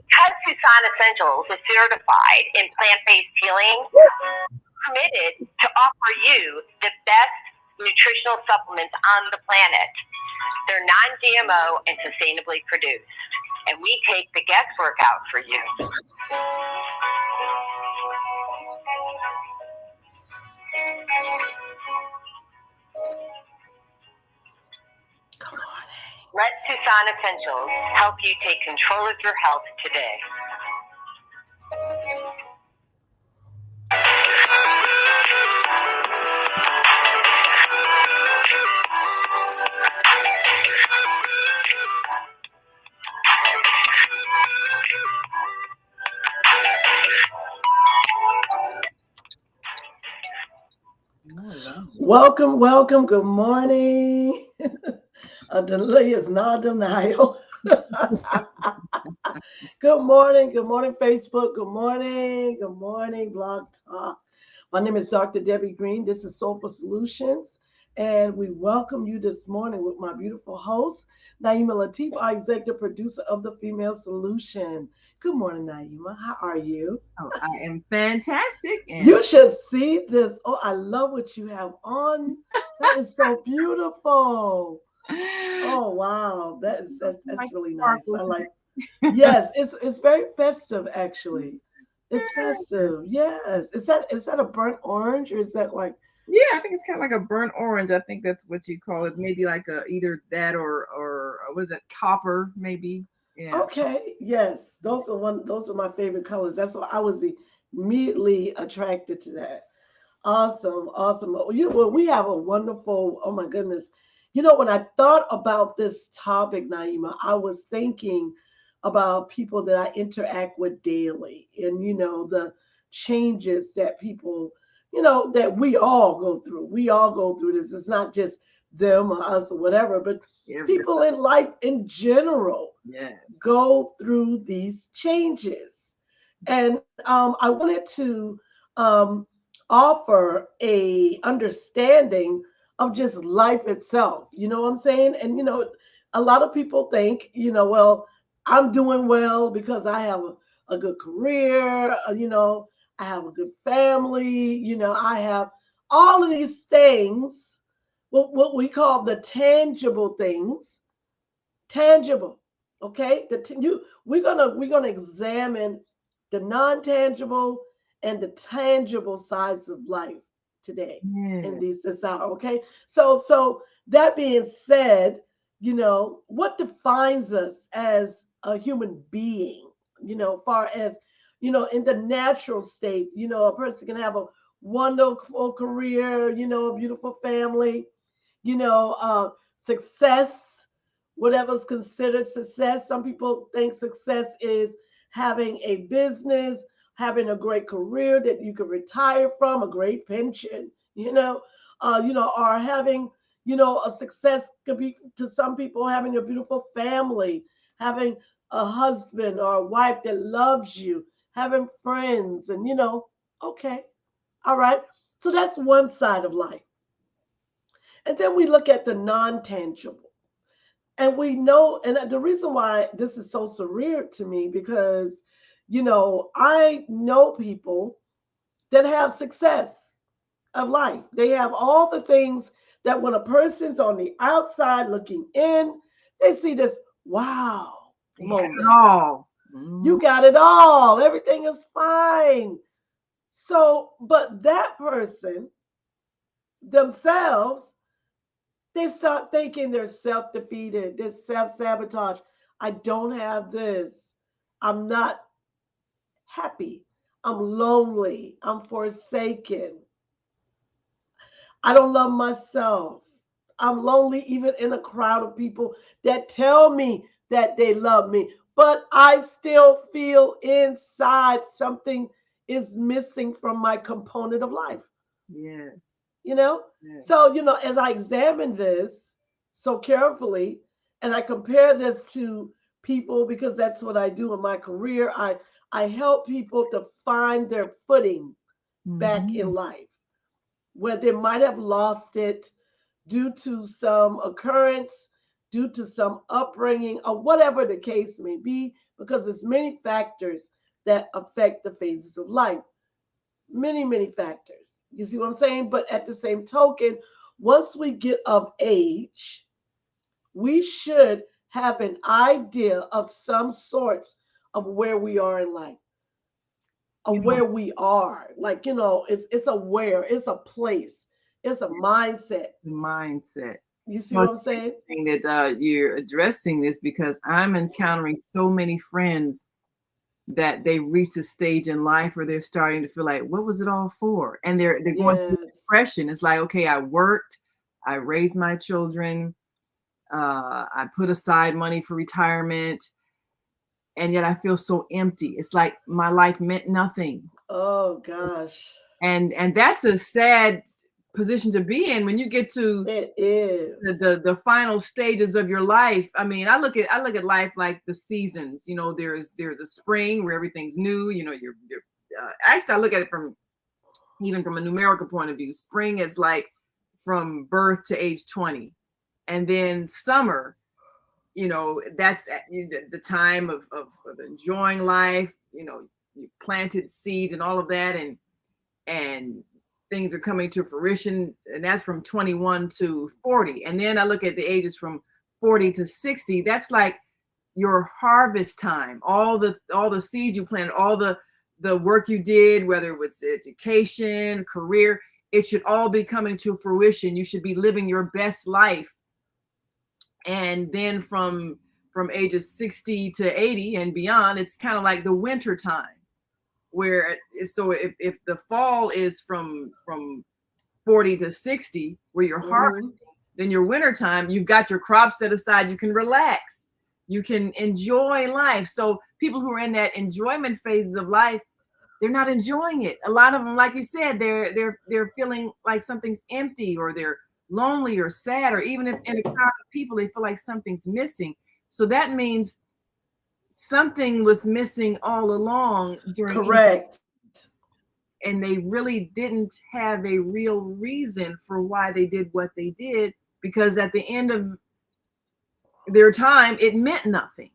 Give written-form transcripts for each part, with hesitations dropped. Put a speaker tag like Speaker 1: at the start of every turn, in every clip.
Speaker 1: Because Tucson Essentials is certified in plant-based healing, committed to offer you the best nutritional supplements on the planet. They're non-GMO and sustainably produced, and we take the guesswork out for you. Let Tucson Essentials help you take control of your health today.
Speaker 2: Welcome, welcome. Good morning. A delay is not denial. Good morning, Facebook. Good morning, Blog Talk. My name is Dr. Debbie Green. This is Soulful Solutions, and we welcome you this morning with my beautiful host, Naima Latif, our executive producer of the Female Solution. Good morning, Naima. How are you?
Speaker 3: Oh, I am fantastic.
Speaker 2: And you should see this. Oh, I love what you have on. That is so beautiful. Oh wow, that's really nice. I like. Yes, it's very festive actually. It's festive. Yes. Is that a burnt orange or is that like?
Speaker 3: Yeah, I think it's kind of like a burnt orange. I think that's what you call it. Maybe like either that or what is that, copper maybe. Yeah.
Speaker 2: Okay. Yes, those are my favorite colors. That's why I was immediately attracted to that. Awesome, awesome. You know, well, we have a wonderful. Oh my goodness. You know, when I thought about this topic, Naima, I was thinking about people that I interact with daily, and the changes that people, that we all go through. We all go through this. It's not just them or us or whatever, but people in life in general go through these changes. And I wanted to offer a understanding of just life itself. You know what I'm saying? And a lot of people think, well, I'm doing well because I have a good career, I have a good family, I have all of these things, what we call the tangible things, tangible. Okay, we're gonna examine the non-tangible and the tangible sides of life today in this hour. Okay, so that being said, what defines us as a human being, far as in the natural state, a person can have a wonderful career, a beautiful family, success, whatever's considered success. Some people think success is having a business, having a great career that you can retire from, a great pension, or having, a success could be to some people having a beautiful family, having a husband or a wife that loves you, having friends, and okay, all right. So that's one side of life. And then we look at the non-tangible. And we know, and the reason why this is so surreal to me, because, I know people that have success of life. They have all the things that when a person's on the outside looking in, they see this, wow, moment. You got it all. Everything is fine. So, but that person themselves, they start thinking they're self-defeated, they're self-sabotage. I don't have this. I'm not happy. I'm lonely. I'm forsaken. I don't love myself. I'm lonely even in a crowd of people that tell me that they love me, but I still feel inside something is missing from my component of life.
Speaker 3: Yes.
Speaker 2: So, as I examine this so carefully and I compare this to people, because that's what I do in my career, I help people to find their footing back in life where they might have lost it due to some occurrence, due to some upbringing, or whatever the case may be, because there's many factors that affect the phases of life. Many factors. You see what I'm saying? But at the same token, once we get of age, we should have an idea of some sorts of where we are in life, of
Speaker 3: You know,
Speaker 2: where we are. Like, it's a where, it's a place, it's a mindset.
Speaker 3: the mindset.
Speaker 2: You see
Speaker 3: Well,
Speaker 2: what I'm
Speaker 3: it's
Speaker 2: saying?
Speaker 3: interesting that you're addressing this because I'm encountering so many friends that they reached a stage in life where they're starting to feel like, what was it all for? And they're going through
Speaker 2: Yes.
Speaker 3: depression. It's like, okay, I worked, I raised my children, I put aside money for retirement, and yet I feel so empty. It's like my life meant nothing.
Speaker 2: Oh gosh.
Speaker 3: And that's a sad position to be in when you get to
Speaker 2: It is.
Speaker 3: the final stages of your life. I mean, I look at life like the seasons. There's a spring where everything's new. You're actually, I look at it from even from a numerical point of view. Spring is like from birth to age 20, and then summer, that's the time of enjoying life. You planted seeds and all of that, and things are coming to fruition, and that's from 21 to 40. And then I look at the ages from 40 to 60. That's like your harvest time. All the seeds you planted, all the work you did, whether it was education, career, it should all be coming to fruition. You should be living your best life. And then from ages 60 to 80 and beyond, it's kind of like the winter time, where so if the fall is from 40 to 60, where you're harvesting, then your winter time, you've got your crops set aside, you can relax, you can enjoy life. So people who are in that enjoyment phases of life, they're not enjoying it. A lot of them, like you said, they're feeling like something's empty, or they're lonely or sad, or even if in a crowd of people they feel like something's missing. So that means something was missing all along during,
Speaker 2: Correct.
Speaker 3: and they really didn't have a real reason for why they did what they did, because at the end of their time it meant nothing.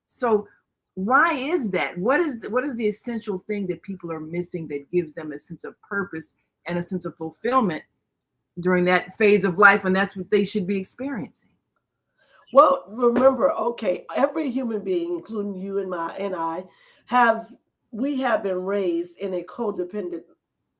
Speaker 3: So why is that? What is the essential thing that people are missing that gives them a sense of purpose and a sense of fulfillment during that phase of life, and that's what they should be experiencing?
Speaker 2: Well, remember, okay, every human being, including you and I, has we have been raised in a codependent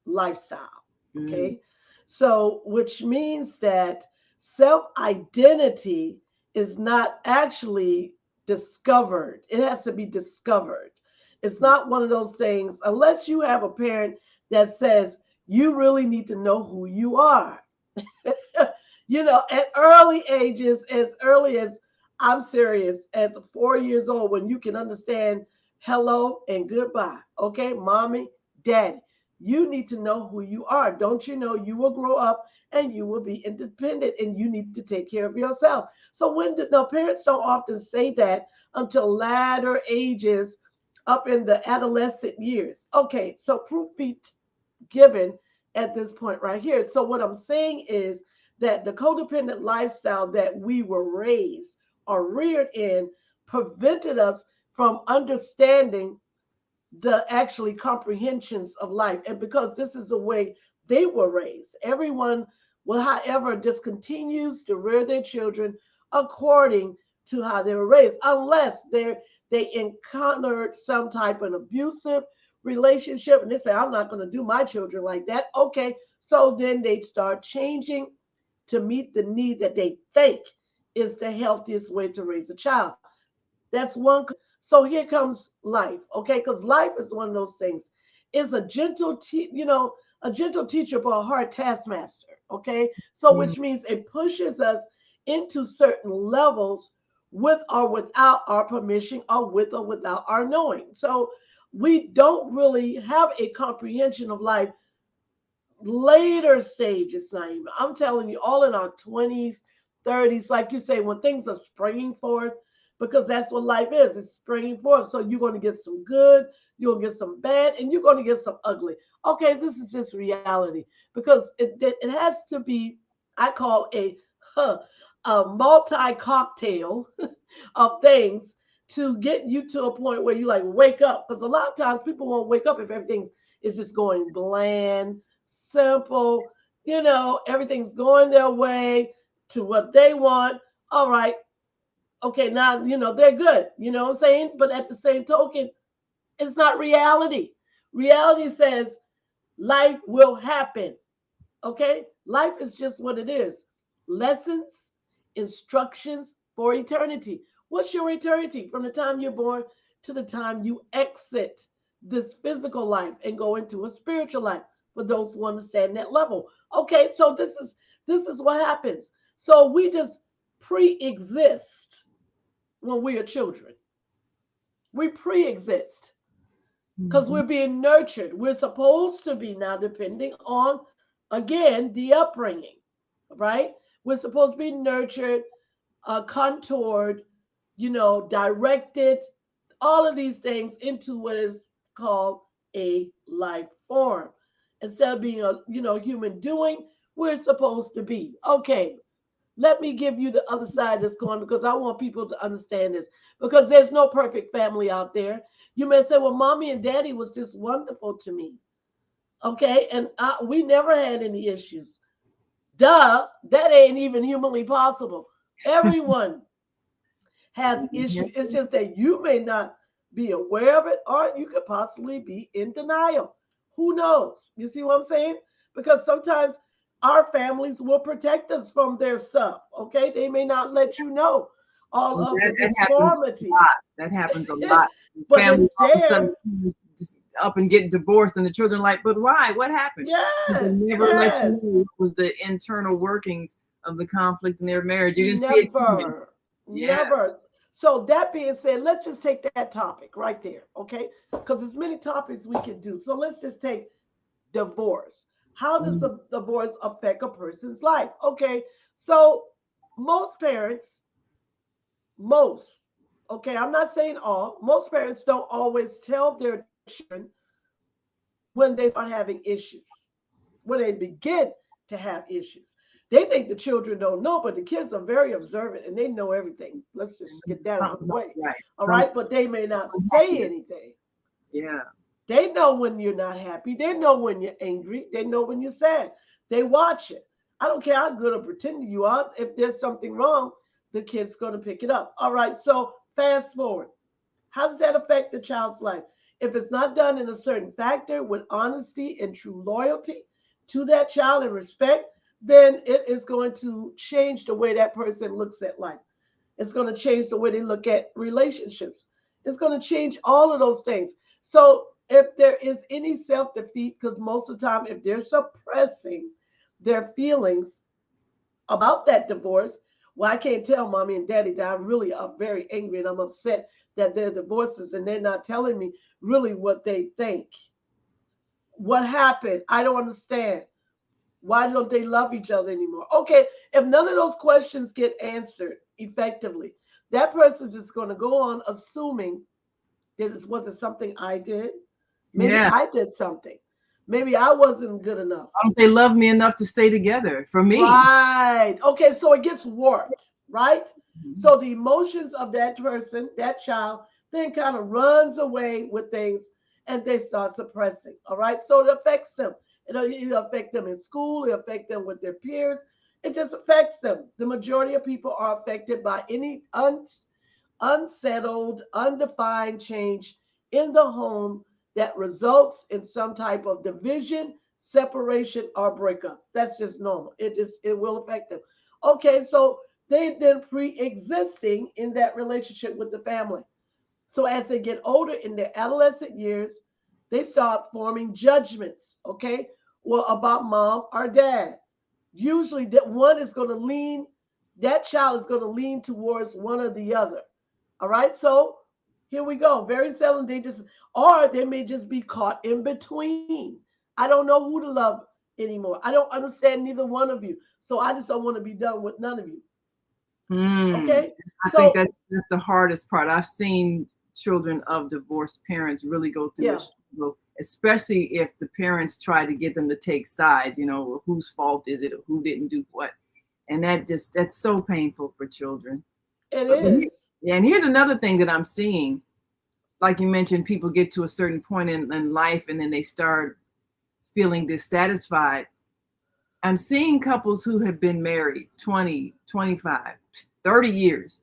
Speaker 2: lifestyle.
Speaker 3: Mm.
Speaker 2: Okay. So, which means that self identity is not actually discovered, it has to be discovered. It's not one of those things, unless you have a parent that says, you really need to know who you are. At early ages, as early as, I'm serious, as 4 years old, when you can understand hello and goodbye. Okay, mommy, daddy, you need to know who you are. Don't you know you will grow up and you will be independent and you need to take care of yourself? So parents don't often say that until latter ages, up in the adolescent years. Okay, so proof be given at this point right here. So what I'm saying is that the codependent lifestyle that we were raised or reared in prevented us from understanding the actually comprehensions of life. And because this is the way they were raised, everyone will, however, just continues to rear their children according to how they were raised, unless they encountered some type of abusive relationship and they say, I'm not going to do my children like that. Okay, so then they start changing to meet the need that they think is the healthiest way to raise a child. That's one. So here comes life, okay? Because life is one of those things. It's a a gentle teacher, but a hard taskmaster, okay? So
Speaker 3: Mm.
Speaker 2: which means it pushes us into certain levels with or without our permission, or with or without our knowing. So we don't really have a comprehension of life later stages, Naima. I'm telling you, all in our 20s, 30s, like you say, when things are springing forth, because that's what life is. It's springing forth. So you're going to get some good, you're going to get some bad, and you're going to get some ugly. Okay, this is just reality, because it has to be, I call a multi cocktail of things to get you to a point where you like wake up. Because a lot of times people won't wake up if everything's is just going bland, simple, everything's going their way to what they want. All right. Okay, now they're good. You know what I'm saying? But at the same token, it's not reality. Reality says life will happen. Okay? Life is just what it is. Lessons, instructions for eternity. What's your eternity? From the time you're born to the time you exit this physical life and go into a spiritual life, for those who understand that level. Okay, so this is what happens. So we just pre-exist when we are children. We pre-exist because we're being nurtured. We're supposed to be now, depending on, again, the upbringing, right? We're supposed to be nurtured, contoured, directed, all of these things into what is called a life form. Instead of being a human doing, we're supposed to be. Okay, let me give you the other side of this coin, because I want people to understand this, because there's no perfect family out there. You may say, well, mommy and daddy was just wonderful to me. Okay, and we never had any issues. Duh, that ain't even humanly possible. Everyone has issues. It's just that you may not be aware of it, or you could possibly be in denial. Who knows? You see what I'm saying? Because sometimes our families will protect us from their stuff. Okay, they may not let you know all of the disformity.
Speaker 3: That happens a lot.
Speaker 2: But
Speaker 3: families
Speaker 2: it's
Speaker 3: all of a
Speaker 2: there.
Speaker 3: sudden just up and get divorced, and the children like, but why? What happened?
Speaker 2: Yes,
Speaker 3: They never let you know what was the internal workings of the conflict in their marriage. You didn't see it coming.
Speaker 2: Never. So that being said, let's just take that topic right there, okay? Because there's many topics we can do. So let's just take divorce. How does a divorce affect a person's life? Okay, so most parents, okay, I'm not saying all, most parents don't always tell their children when they start having issues, when they begin to have issues. They think the children don't know, but the kids are very observant and they know everything. Let's just get that out of the way.
Speaker 3: Right.
Speaker 2: All right, but they may not say anything.
Speaker 3: Yeah.
Speaker 2: They know when you're not happy. They know when you're angry. They know when you're sad. They watch it. I don't care how good or pretending you are. If there's something wrong, the kid's going to pick it up. All right, so fast forward. How does that affect the child's life? If it's not done in a certain factor with honesty and true loyalty to that child and respect, then it is going to change the way that person looks at life. It's going to change the way they look at relationships. It's going to change all of those things. So if there is any self-defeat, because most of the time, if they're suppressing their feelings about that divorce, well, I can't tell mommy and daddy that I'm really very angry and I'm upset that they're divorces and they're not telling me really what they think. What happened? I don't understand. Why don't they love each other anymore? Okay, if none of those questions get answered effectively, that person is going to go on assuming that this wasn't something I did. Maybe I did something. Maybe I wasn't good enough.
Speaker 3: Why don't they love me enough to stay together for me?
Speaker 2: Right. Okay, so it gets warped, right? So the emotions of that person, that child, then kind of runs away with things and they start suppressing. All right, so it affects them. It'll affect them in school. It'll affect them with their peers. It just affects them. The majority of people are affected by any unsettled, undefined change in the home that results in some type of division, separation, or breakup. That's just normal. It will affect them. Okay, so they've been pre-existing in that relationship with the family. So as they get older in their adolescent years, they start forming judgments, okay? Well, about mom or dad. Usually that one is going to lean, that child is going to lean towards one or the other. All right, so here we go. Very seldom or they may just be caught in between. I don't know who to love anymore. I don't understand neither one of you. So I just don't want to be done with none of you. Okay.
Speaker 3: I think that's the hardest part. I've seen children of divorced parents really go through a struggle, especially if the parents try to get them to take sides, whose fault is it or who didn't do what. And that's so painful for children.
Speaker 2: It is.
Speaker 3: Yeah, and here's another thing that I'm seeing. Like you mentioned, people get to a certain point in life and then they start feeling dissatisfied. I'm seeing couples who have been married 20, 25, 30 years.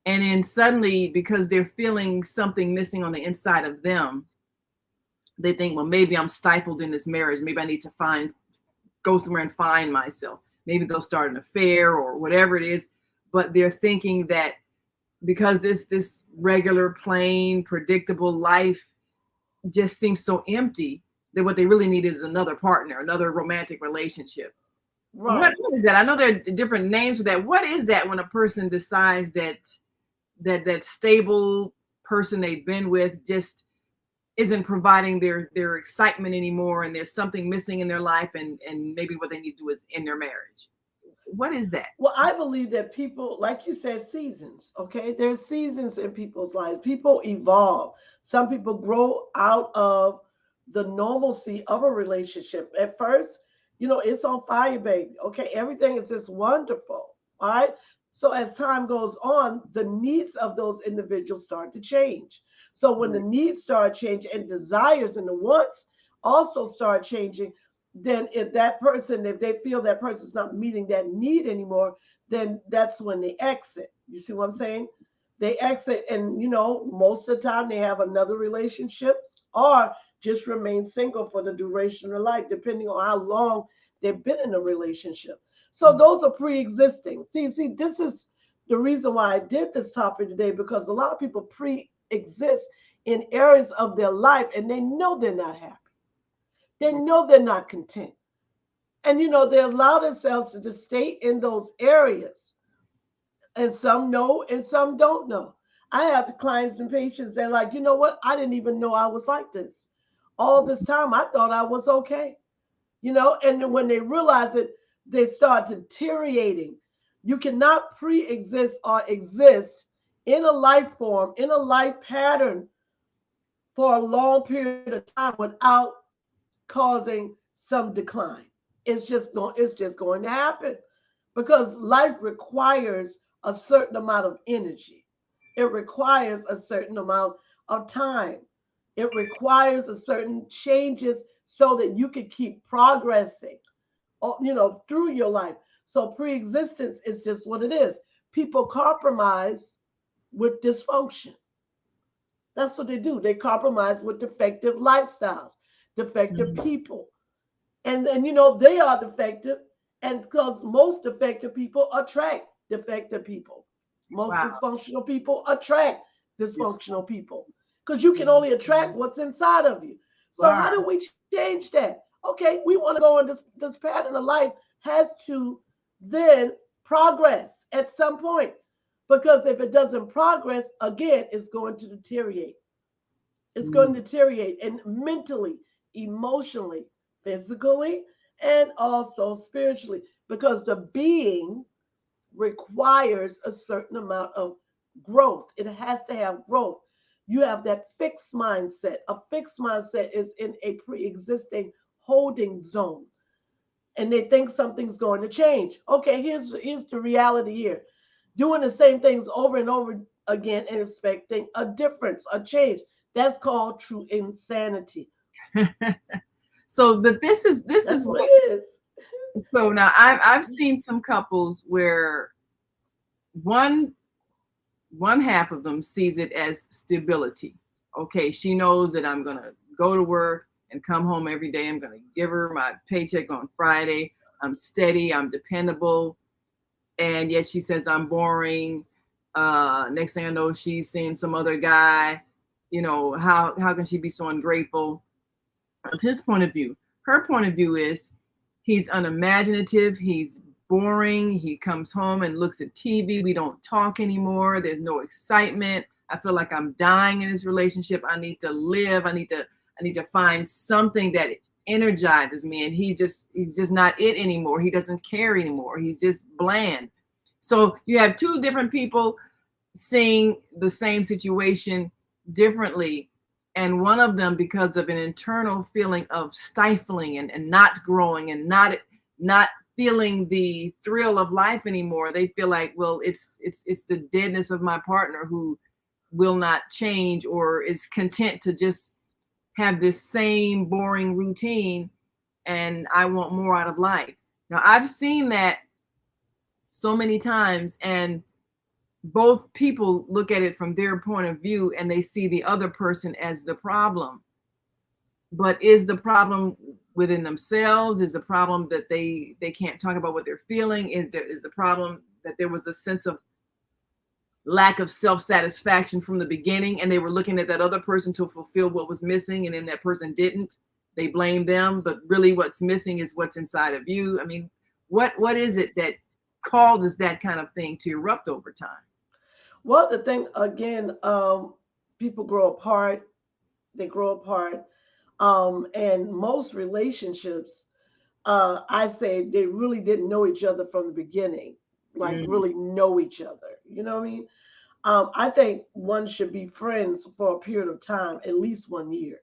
Speaker 3: And then suddenly, because they're feeling something missing on the inside of them, they think, well, maybe I'm stifled in this marriage. Maybe I need to go somewhere and find myself. Maybe they'll start an affair or whatever it is. But they're thinking that because this regular, plain, predictable life just seems so empty, that what they really need is another partner, another romantic relationship.
Speaker 2: Right.
Speaker 3: What is that? I know there are different names for that. What is that when a person decides that stable person they've been with just isn't providing their excitement anymore, and there's something missing in their life, and maybe what they need to do is in their marriage? What is that?
Speaker 2: Well, I believe that people, like you said, seasons, okay? There's seasons in people's lives. People evolve. Some people grow out of the normalcy of a relationship. At first, it's on fire, baby. Okay, everything is just wonderful. All right. So as time goes on, the needs of those individuals start to change. So when the needs start changing and desires and the wants also start changing, then if they feel that person's not meeting that need anymore, then that's when they exit. You see what I'm saying? They exit, and most of the time they have another relationship or just remain single for the duration of their life, depending on how long they've been in a relationship. So those are pre-existing. See, this is the reason why I did this topic today, because a lot of people pre-exist in areas of their life and they know they're not happy. They know they're not content. And they allow themselves to just stay in those areas. And some know and some don't know. I have clients and patients that are like, you know what? I didn't even know I was like this. All this time I thought I was okay. And then when they realize it, they start deteriorating. You cannot pre-exist or exist in a life form, in a life pattern for a long period of time without causing some decline. It's just going to happen, because life requires a certain amount of energy. It requires a certain amount of time. It requires a certain changes so that you can keep progressing, through your life. So pre-existence is just what it is. People compromise with dysfunction. That's what they do. They compromise with defective lifestyles, defective people. And then, they are defective. And because most defective people attract defective people, most
Speaker 3: Wow.
Speaker 2: dysfunctional people attract dysfunctional people, because you can only attract what's inside of you. So how do we change that? Okay, we want to go in this pattern of life has to then progress at some point, because if it doesn't progress, again, it's going to deteriorate. It's going to deteriorate, and mentally, emotionally, physically, and also spiritually, because the being requires a certain amount of growth. It has to have growth. You have that fixed mindset. A fixed mindset is in a pre-existing holding zone, and they think something's going to change. Okay, here's the reality here. Doing the same things over and over again and expecting a difference, a change. That's called true insanity.
Speaker 3: So, but this is
Speaker 2: what it is.
Speaker 3: So now I've seen some couples where one half of them sees it as stability. Okay, she knows that I'm gonna go to work and come home every day. I'm gonna give her my paycheck on Friday. I'm steady. I'm dependable. And yet she says I'm boring. Next thing I know, she's seeing some other guy. How can she be so ungrateful? That's his point of view. Her point of view is he's unimaginative. He's boring. He comes home and looks at TV. We don't talk anymore. There's no excitement. I feel like I'm dying in this relationship. I need to live. I need to find something that energizes me. And he's just not it anymore. He doesn't care anymore. He's just bland. So you have two different people seeing the same situation differently. And one of them, because of an internal feeling of stifling and not growing and not feeling the thrill of life anymore. They feel like, well, it's the deadness of my partner who will not change or is content to just have this same boring routine, and I want more out of life. Now, I've seen that so many times, and both people look at it from their point of view and they see the other person as the problem. But is the problem within themselves? Is the problem that they can't talk about what they're feeling? Is the problem that there was a sense of lack of self-satisfaction from the beginning, and they were looking at that other person to fulfill what was missing, and then that person didn't? They blame them, but really what's missing is what's inside of you. I mean, what is it that causes that kind of thing to erupt over time?
Speaker 2: Well, the thing again, people grow apart. They grow apart, and most relationships, I say, they really didn't know each other from the beginning, like really know each other. You know what I mean? I think one should be friends for a period of time, at least 1 year,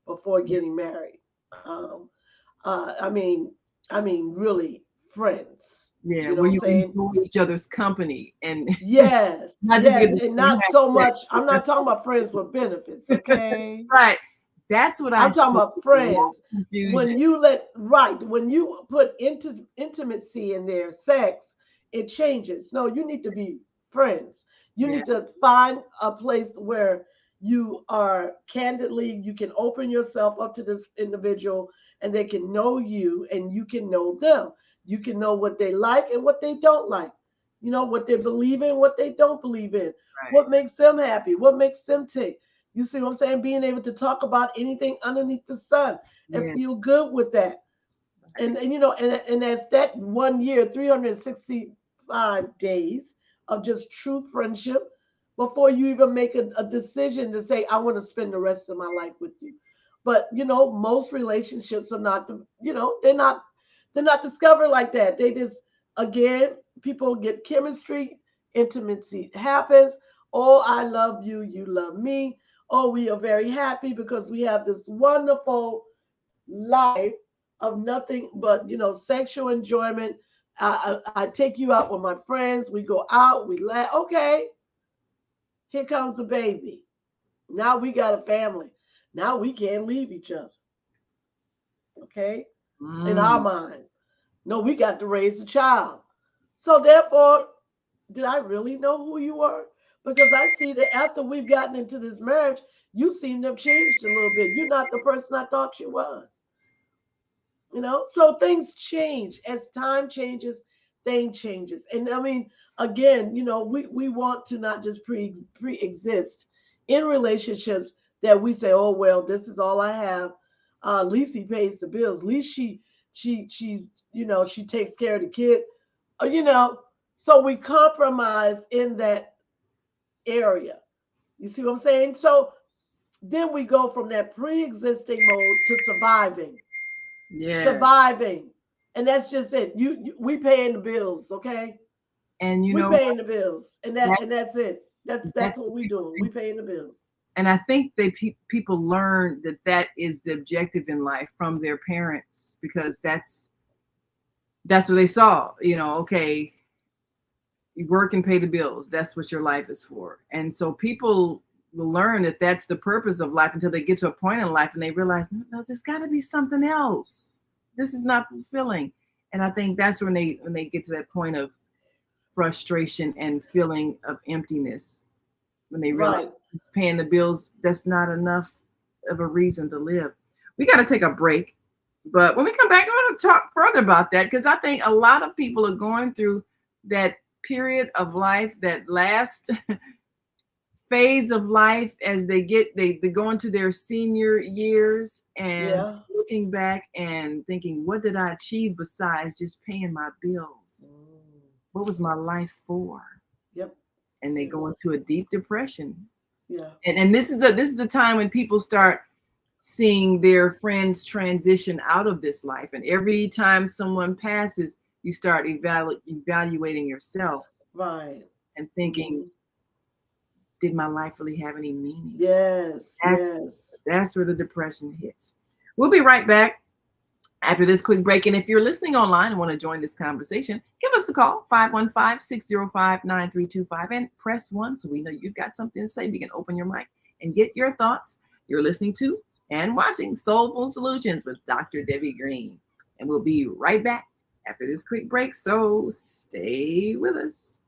Speaker 2: before getting married. Um, I mean, really friends.
Speaker 3: Yeah,
Speaker 2: You know
Speaker 3: where
Speaker 2: what I'm
Speaker 3: you
Speaker 2: saying?
Speaker 3: enjoy each other's company and
Speaker 2: Yes,
Speaker 3: not just
Speaker 2: yes,
Speaker 3: get
Speaker 2: and
Speaker 3: you
Speaker 2: not
Speaker 3: have
Speaker 2: so
Speaker 3: sex.
Speaker 2: much. I'm not talking about friends with benefits, okay?
Speaker 3: Right. That's what I
Speaker 2: I'm
Speaker 3: see.
Speaker 2: talking about
Speaker 3: A lot
Speaker 2: friends.
Speaker 3: of
Speaker 2: When
Speaker 3: confusion.
Speaker 2: you when you put intimacy in there, sex, it changes. No, you need to be friends. You
Speaker 3: Yeah,
Speaker 2: need to find a place where you are candidly, you can open yourself up to this individual and they can know you and you can know them. You can know what they like and what they don't like. You know, what they believe in, what they don't believe in,
Speaker 3: right.
Speaker 2: what makes them happy, what makes them tick. You see what I'm saying? Being able to talk about anything underneath the sun and
Speaker 3: Yeah,
Speaker 2: feel good with that.
Speaker 3: right.
Speaker 2: And you know, and as that 1 year, 365 days of just true friendship before you even make a decision to say, I want to spend the rest of my life with you. But you know, most relationships are not you know, they're not discovered like that. They just, again, people get chemistry, intimacy happens. Oh, I love you, you love me. Oh, we are very happy because we have this wonderful life of nothing but, you know, sexual enjoyment. I take you out with my friends. We go out, we laugh. Okay, here comes the baby. Now we got a family. Now we can't leave each other. Okay, in our
Speaker 3: Mm.
Speaker 2: mind. No, we got to raise a child. So therefore, did I really know who you were? Because I see that after we've gotten into this marriage, you seem to have changed a little bit. You're not the person I thought you was. You know, so things change as time changes, thing changes. And I mean, again, you know, we want to not just pre-exist in relationships that we say, oh well, this is all I have. At least he pays the bills. At least she's, you know, she takes care of the kids. You know, so we compromise in that area. You see what I'm saying? So then we go from that pre-existing mode to surviving.
Speaker 3: Yeah.
Speaker 2: Surviving. And that's just it. We paying the bills, okay?
Speaker 3: And you
Speaker 2: We
Speaker 3: know,
Speaker 2: paying the bills. And
Speaker 3: that's
Speaker 2: that's it. That's
Speaker 3: that's
Speaker 2: what
Speaker 3: what
Speaker 2: we
Speaker 3: people
Speaker 2: doing. We
Speaker 3: think.
Speaker 2: paying the bills.
Speaker 3: And I think people learn that that is the objective in life from their parents, because that's what they saw. You know, okay, you work and pay the bills. That's what your life is for. And so people will learn that that's the purpose of life until they get to a point in life and they realize, no, there's got to be something else. This is not fulfilling. And I think that's when they get to that point of frustration and feeling of emptiness, when they realize
Speaker 2: Right.
Speaker 3: it's paying the bills, that's not enough of a reason to live. We got to take a break. But when we come back, I want to talk further about that, because I think a lot of people are going through that period of life, that last phase of life, as they go into their senior years and
Speaker 2: Yeah.
Speaker 3: looking back and thinking, what did I achieve besides just paying my bills? What was my life for?
Speaker 2: Yep.
Speaker 3: And they go
Speaker 2: Yes.
Speaker 3: into a deep depression.
Speaker 2: Yeah.
Speaker 3: And this is the time when people start seeing their friends transition out of this life. And every time someone passes, you start evaluating yourself
Speaker 2: Right.
Speaker 3: and thinking,
Speaker 2: Mhm.
Speaker 3: did my life really have any meaning?
Speaker 2: Yes.
Speaker 3: That's
Speaker 2: Yes.
Speaker 3: that's where the depression hits. We'll be right back. after this quick break. And if you're listening online and want to join this conversation, give us a call, 515-605-9325, and press 1 so we know you've got something to say. We can open your mic and get your thoughts. You're listening to and watching Soulful Solutions with Dr. Debbie Green. And we'll be right back after this quick break, so stay with us.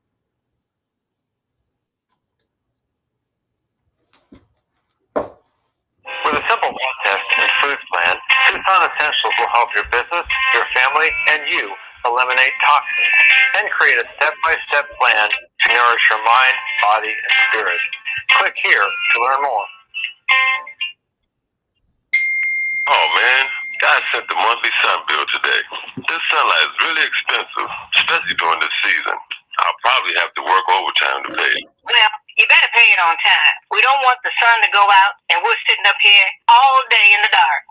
Speaker 4: With a simple blood test and food plan, Tucson Essentials will help your business, your family, and you eliminate toxins and create a step-by-step plan to nourish your mind, body, and spirit. Click here to learn more.
Speaker 5: Oh man, God sent the monthly sun bill today. This sunlight is really expensive, especially during this season. I'll probably have to work overtime to pay it.
Speaker 1: Well, you better pay it on time. We don't want the sun to go out and we're sitting up here all day in the dark.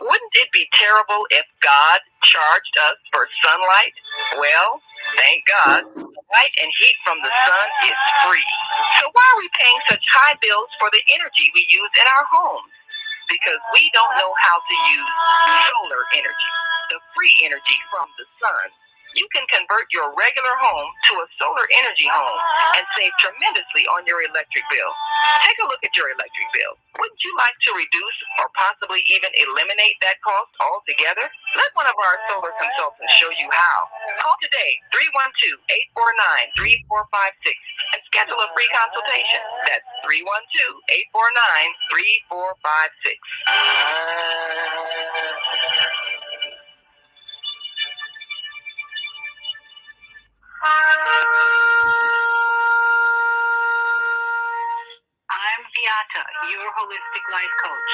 Speaker 1: Wouldn't it be terrible if God charged us for sunlight? Well, thank God, light and heat from the sun is free. So why are we paying such high bills for the energy we use in our homes? Because we don't know how to use solar energy, the free energy from the sun. You can convert your regular home to a solar energy home and save tremendously on your electric bill. Take a look at your electric bill. Wouldn't you like to reduce or possibly even eliminate that cost altogether? Let one of our solar consultants show you how. Call today, 312-849-3456, and schedule a free consultation. That's 312-849-3456. I'm Beata, your holistic life coach.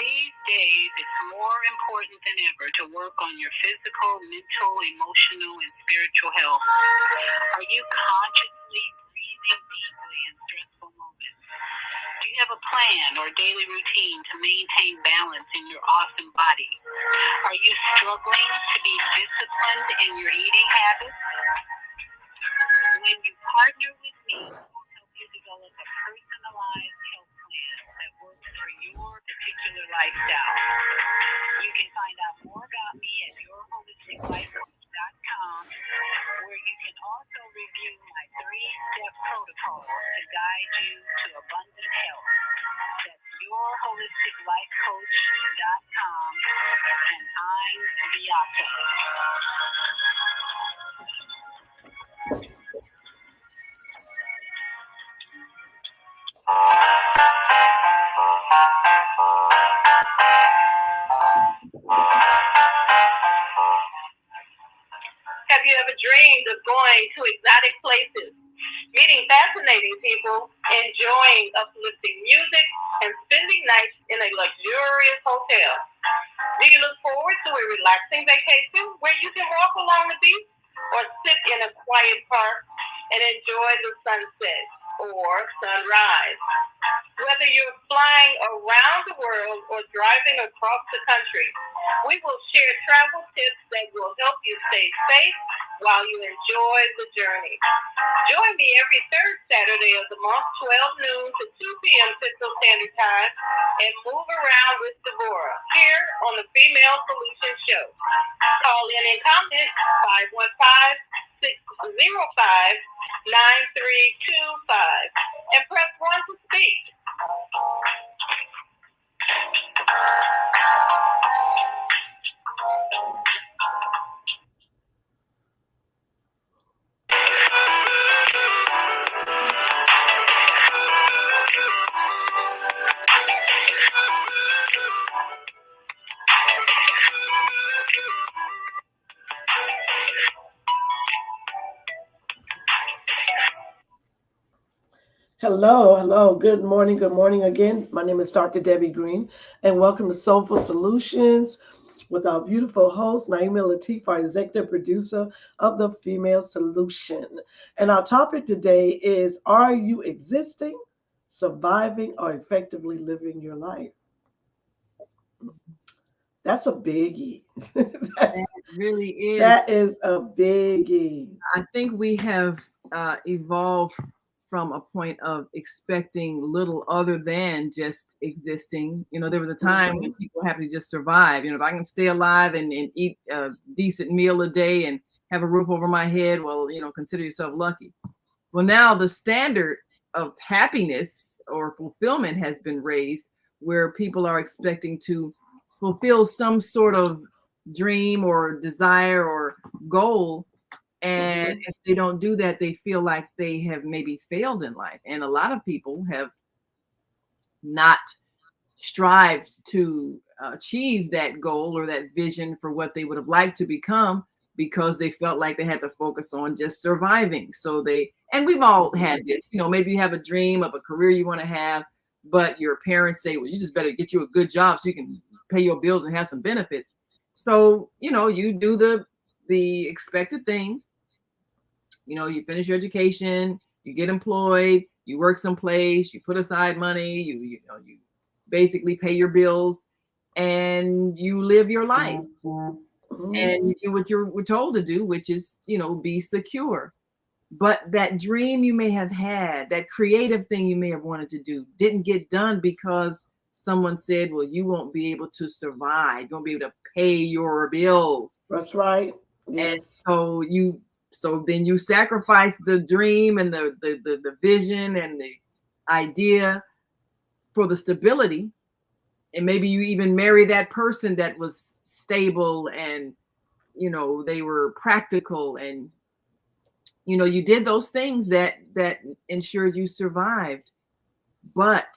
Speaker 1: These days, it's more important than ever to work on your physical, mental, emotional, and spiritual health. Are you consciously breathing deeply in stressful moments? Do you have a plan or daily routine to maintain balance in your awesome body? Are you struggling to be disciplined in your eating habits? When you partner with me, I'll help you develop a personalized health plan that works for your particular lifestyle. You can find out more about me at yourholisticlifecoach.com, where you can also review my 3-step protocol to guide you to abundant health. That's yourholisticlifecoach.com, and I'm Beata. Have you ever dreamed of going to exotic places, meeting fascinating people, enjoying uplifting music, and spending nights in a luxurious hotel? Do you look forward to a relaxing vacation where you can walk along the beach or sit in a quiet park and enjoy the sunset or sunrise? Whether you're flying around the world or driving across the country, we will share travel tips that will help you stay safe while you enjoy the journey. Join me every third Saturday of the month, 12 noon to 2 p.m. Central Standard Time, and move around with Deborah here on the Female Solutions Show. Call in and comment 515-605-9325 and press 1 to speak.
Speaker 2: Hello, hello. Good morning again. My name is Dr. Debbie Green, and welcome to Soulful Solutions with our beautiful host, Naima Latif, our executive producer of the Female Solution. And our topic today is, are you existing, surviving, or effectively living your life? That's a biggie.
Speaker 3: That really is.
Speaker 2: That is a biggie.
Speaker 3: I think we have evolved from a point of expecting little other than just existing. You know, there was a time when people were happy to just survive. You know, if I can stay alive and eat a decent meal a day and have a roof over my head, well, you know, consider yourself lucky. Well, now the standard of happiness or fulfillment has been raised, where people are expecting to fulfill some sort of dream or desire or goal. And if they don't do that, they feel like they have maybe failed in life. And a lot of people have not strived to achieve that goal or that vision for what they would have liked to become, because they felt like they had to focus on just surviving. So and we've all had this, you know, maybe you have a dream of a career you want to have, but your parents say, well, you just better get you a good job so you can pay your bills and have some benefits. So, you know, you do the expected thing. You know, you finish your education, you get employed, you work someplace, you put aside money, you basically pay your bills, and you live your life. And you do what you were told to do, which is, you know, be secure. But that dream you may have had, that creative thing you may have wanted to do, didn't get done because someone said, well, you won't be able to survive. You won't be able to pay your bills.
Speaker 2: That's right. Yes.
Speaker 3: And so then you sacrifice the dream and the vision and the idea for the stability. And maybe you even marry that person that was stable and, you know, they were practical, and, you know, you did those things that ensured you survived, but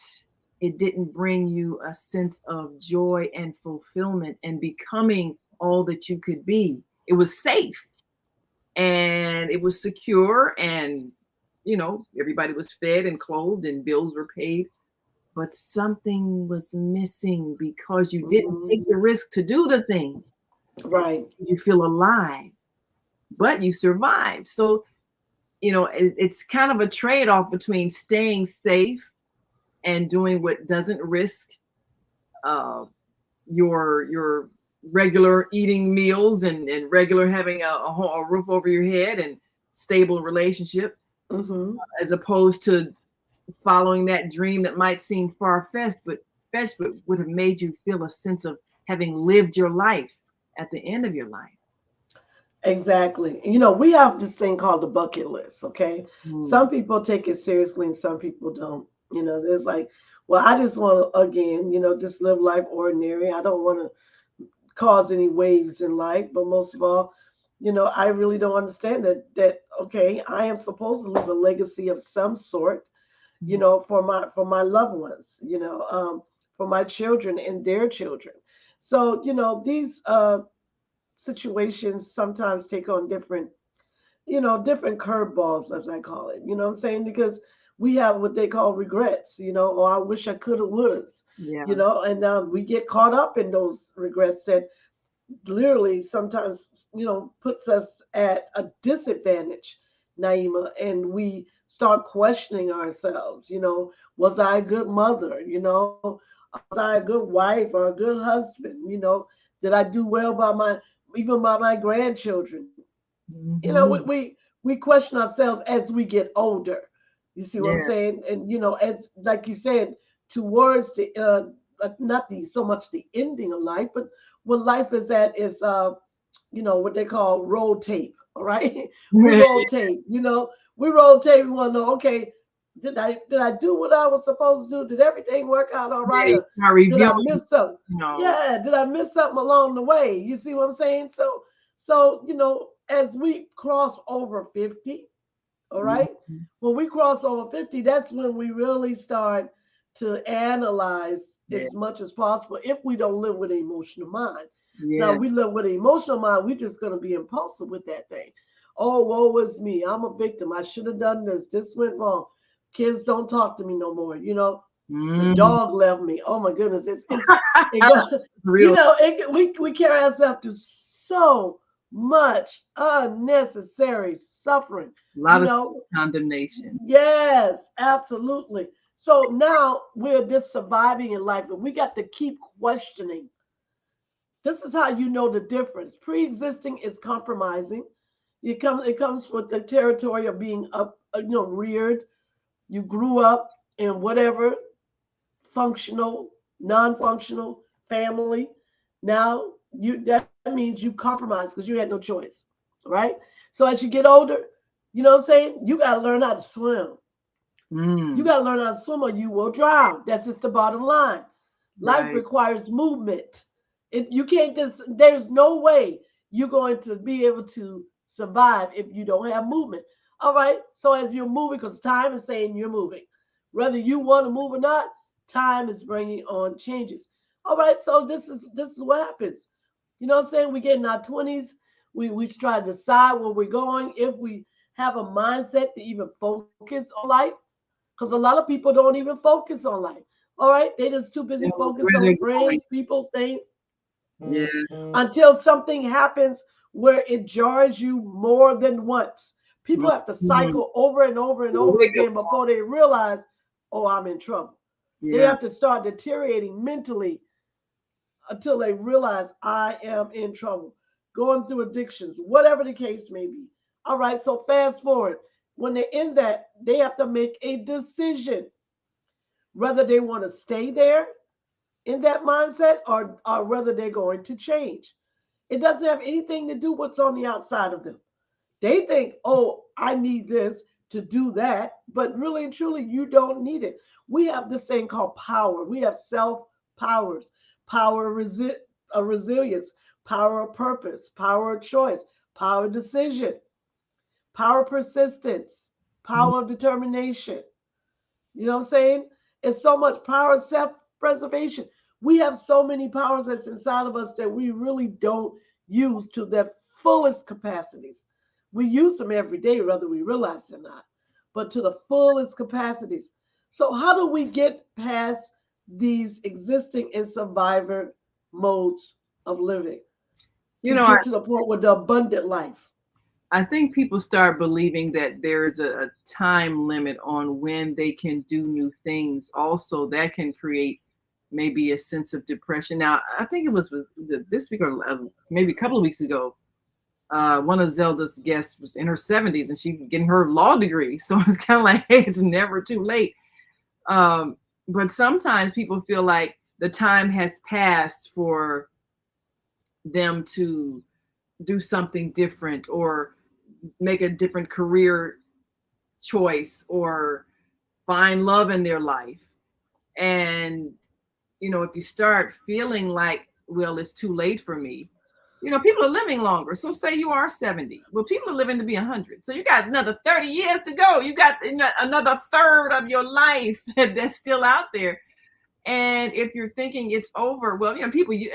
Speaker 3: it didn't bring you a sense of joy and fulfillment and becoming all that you could be. It was safe and it was secure, and, you know, everybody was fed and clothed and bills were paid. But something was missing because you didn't take the risk to do the thing.
Speaker 2: Right.
Speaker 3: You feel alive, but you survived. So, you know, it's kind of a trade-off between staying safe and doing what doesn't risk your regular eating meals and regular having a roof over your head and stable relationship, as opposed to following that dream that might seem far-fetched, but would have made you feel a sense of having lived your life at the end of your life.
Speaker 2: Exactly. You know, we have this thing called the bucket list, okay? Some people take it seriously and some people don't. You know, it's like, well, I just want to, again, you know, just live life ordinary. I don't want to cause any waves in life, but most of all, you know, I really don't understand that okay, I am supposed to leave a legacy of some sort, you know, for my loved ones, you know, for my children and their children. So, you know, these situations sometimes take on different, you know, different curveballs, as I call it, you know what I'm saying? Because we have what they call regrets, you know, or I wish I could have, would have, you know, and we get caught up in those regrets that literally sometimes, you know, puts us at a disadvantage, Naima, and we start questioning ourselves, you know, was I a good mother? You know, was I a good wife or a good husband? You know, did I do well by even by my grandchildren? You know, we question ourselves as we get older. You see what I'm saying? And, you know, as like you said, towards the not so much the ending of life, but when life is at its you know, what they call roll tape. All right. We roll tape, you know, we roll tape. We want to know, okay, did I do what I was supposed to do? Did everything work out all right? Or did I miss something?
Speaker 3: No.
Speaker 2: Yeah, did I miss something along the way? You see what I'm saying? So, you know, as we cross over 50, all right, when we cross over 50, that's when we really start to analyze as much as possible if we don't live with an emotional mind. Now, we live with an emotional mind, we're just going to be impulsive with that thing. Oh, woe is me. I'm a victim. I should have done this. This went wrong. Kids don't talk to me no more. You know, the dog left me. Oh my goodness. You know, we carry ourselves to so much unnecessary suffering.
Speaker 3: A lot of condemnation.
Speaker 2: Yes, absolutely. So now we're just surviving in life, and we got to keep questioning. This is how you know the difference. Pre-existing is compromising. It comes with the territory of being up, you know, reared You grew up in whatever functional, non-functional family. Now that means you compromise because you had no choice, right? So as you get older, you know what I'm saying? You got to learn how to swim. You got to learn how to swim or you will drown. That's just the bottom line. Life
Speaker 3: Right.
Speaker 2: requires movement. You can't just, there's no way you're going to be able to survive if you don't have movement. All right. So as you're moving, because time is saying you're moving, whether you want to move or not, time is bringing on changes. All right. So this is what happens. You know what I'm saying? We get in our 20s. We try to decide where we're going. If we have a mindset to even focus on life, because a lot of people don't even focus on life. All right, they just too busy focused
Speaker 3: Where
Speaker 2: on
Speaker 3: they're going.
Speaker 2: friends, people's things,
Speaker 3: Yeah.
Speaker 2: until something happens where it jars you more than once. People have to
Speaker 3: Mhm.
Speaker 2: cycle over and over and over again before they realize, oh, I'm in trouble. They
Speaker 3: Yeah.
Speaker 2: have to start deteriorating mentally until they realize I am in trouble, going through addictions, whatever the case may be. All right, so fast forward. When they're in that, they have to make a decision whether they want to stay there in that mindset or whether they're going to change. It doesn't have anything to do with what's on the outside of them. They think, oh, I need this to do that, but really and truly, you don't need it. We have this thing called power. We have self powers, power resilience, power of purpose, power of choice, power of decision, power of persistence, power of determination. You know what I'm saying? It's so much power of self-preservation. We have so many powers that's inside of us that we really don't use to their fullest capacities. We use them every day, whether we realize it or not, but to the fullest capacities. So how do we get past these existing and survivor modes of living
Speaker 3: You
Speaker 2: to
Speaker 3: know,
Speaker 2: get to the point with the abundant life?
Speaker 3: I think people start believing that there's a time limit on when they can do new things. Also, that can create maybe a sense of depression. Now, I think was it this week or maybe a couple of weeks ago. One of Zelda's guests was in her 70s and she's getting her law degree. So it's kind of like, hey, it's never too late. But sometimes people feel like the time has passed for them to do something different or make a different career choice or find love in their life. And, if you start feeling like, well, it's too late for me, people are living longer. So say you are 70. Well, people are living to be 100. So you got another 30 years to go. You got another third of your life that's still out there. And if you're thinking it's over, well, people, you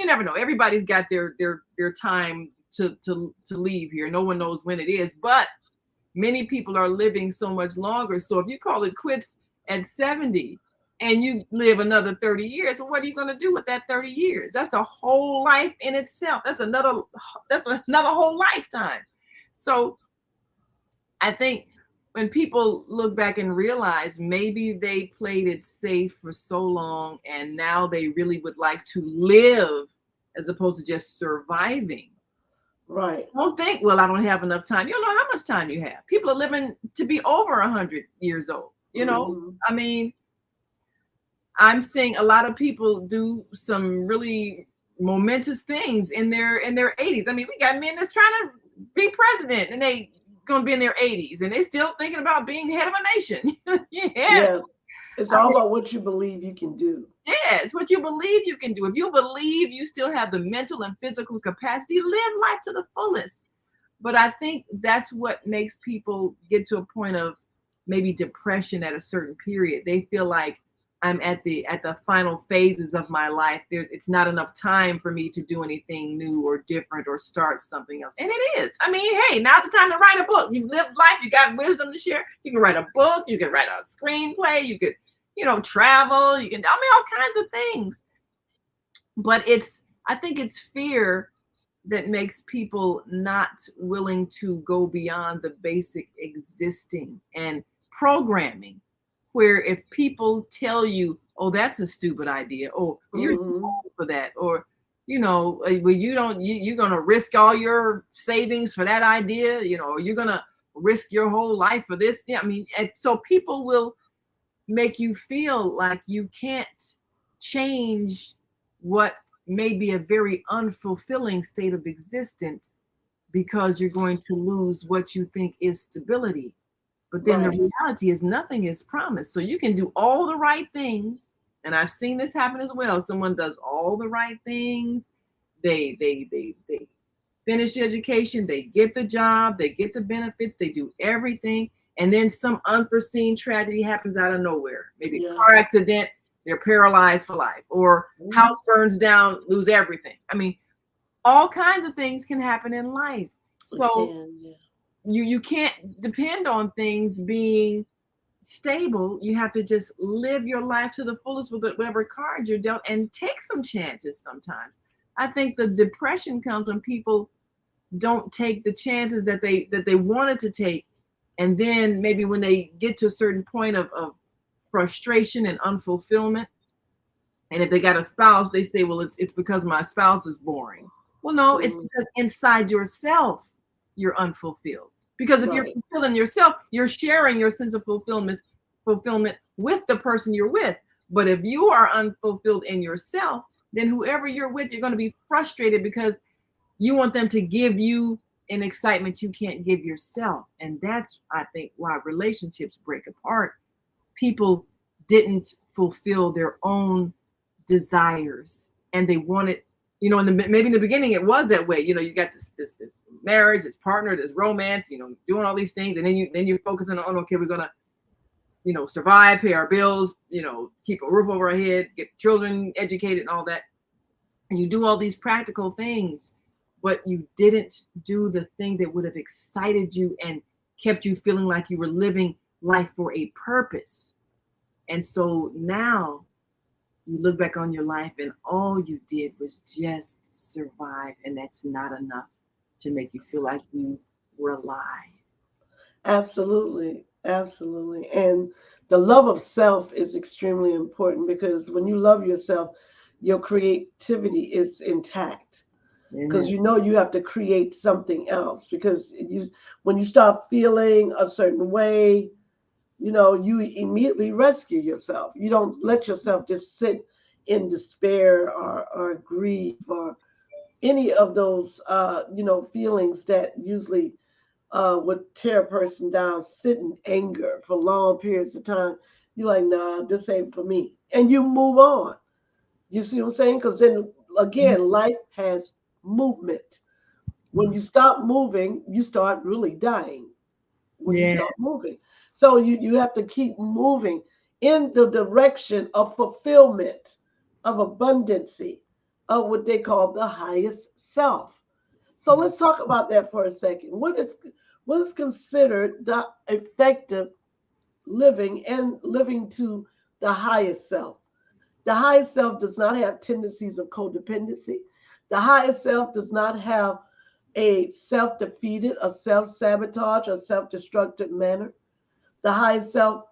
Speaker 3: never know. Everybody's got their time to leave here. No one knows when it is, but many people are living so much longer. So if you call it quits at 70 and you live another 30 years, well, what are you going to do with that 30 years? That's a whole life in itself. That's another whole lifetime. So I think when people look back and realize maybe they played it safe for so long and now they really would like to live as opposed to just surviving.
Speaker 2: Right.
Speaker 3: Don't think, well, I don't have enough time. You don't know how much time you have. People are living to be over 100 years old. I mean, I'm seeing a lot of people do some really momentous things in their 80s. I mean, we got men that's trying to be president and they going to be in their 80s and they still thinking about being head of a nation.
Speaker 2: Yes. It's all about what you believe you can do.
Speaker 3: Yeah, it's what you believe you can do. If you believe you still have the mental and physical capacity, live life to the fullest. But I think that's what makes people get to a point of maybe depression at a certain period. They feel like I'm at the final phases of my life. It's not enough time for me to do anything new or different or start something else. And it is. I mean, hey, now's the time to write a book. You live life, you got wisdom to share. You can write a book, you can write a screenplay, you could travel, you can, all kinds of things. But I think it's fear that makes people not willing to go beyond the basic existing and programming, where if people tell you, oh, that's a stupid idea, oh, you're too old for that, or well, you're going to risk all your savings for that idea, or you're going to risk your whole life for this. Yeah, I mean, and so people will make you feel like you can't change what may be a very unfulfilling state of existence because you're going to lose what you think is stability. But then the reality is nothing is promised. So you can do all the right things. And I've seen this happen as well. Someone does all the right things. They finish education, they get the job, they get the benefits, they do everything. And then some unforeseen tragedy happens out of nowhere. Maybe a car accident, they're paralyzed for life, or house burns down, lose everything. I mean, all kinds of things can happen in life. So you can't depend on things being stable. You have to just live your life to the fullest with whatever card you're dealt, and take some chances sometimes. I think the depression comes when people don't take the chances that they wanted to take. And then maybe when they get to a certain point of frustration and unfulfillment, and if they got a spouse, they say, well, it's because my spouse is boring. Well, no, it's because inside yourself, you're unfulfilled. Because if you're fulfilling yourself, you're sharing your sense of fulfillment with the person you're with. But if you are unfulfilled in yourself, then whoever you're with, you're going to be frustrated because you want them to give you an excitement you can't give yourself. And that's, I think, why relationships break apart. People didn't fulfill their own desires, and they wanted, you know, maybe in the beginning it was that way. You know, you got this marriage, this partner, this romance, you know, doing all these things, and then you're focusing on, okay, we're gonna, you know, survive, pay our bills, you know, keep a roof over our head, get children educated and all that. And you do all these practical things, but you didn't do the thing that would have excited you and kept you feeling like you were living life for a purpose. And so now you look back on your life and all you did was just survive. And that's not enough to make you feel like you were alive.
Speaker 2: Absolutely. Absolutely. And the love of self is extremely important, because when you love yourself, your creativity is intact. Because you know you have to create something else. Because when you start feeling a certain way, you know, you immediately rescue yourself. You don't let yourself just sit in despair or grief or any of those, you know, feelings that usually would tear a person down. Sit in anger for long periods of time. You're like, nah, this ain't for me. And you move on. You see what I'm saying? Because then again, life has movement. When you stop moving, you start really dying. When you start moving. So you have to keep moving in the direction of fulfillment, of abundancy, of what they call the highest self. So let's talk about that for a second. What is considered the effective living and living to the highest self? The highest self does not have tendencies of codependency. The highest self does not have a self-defeated, a self-sabotage, or self-destructive manner. The highest self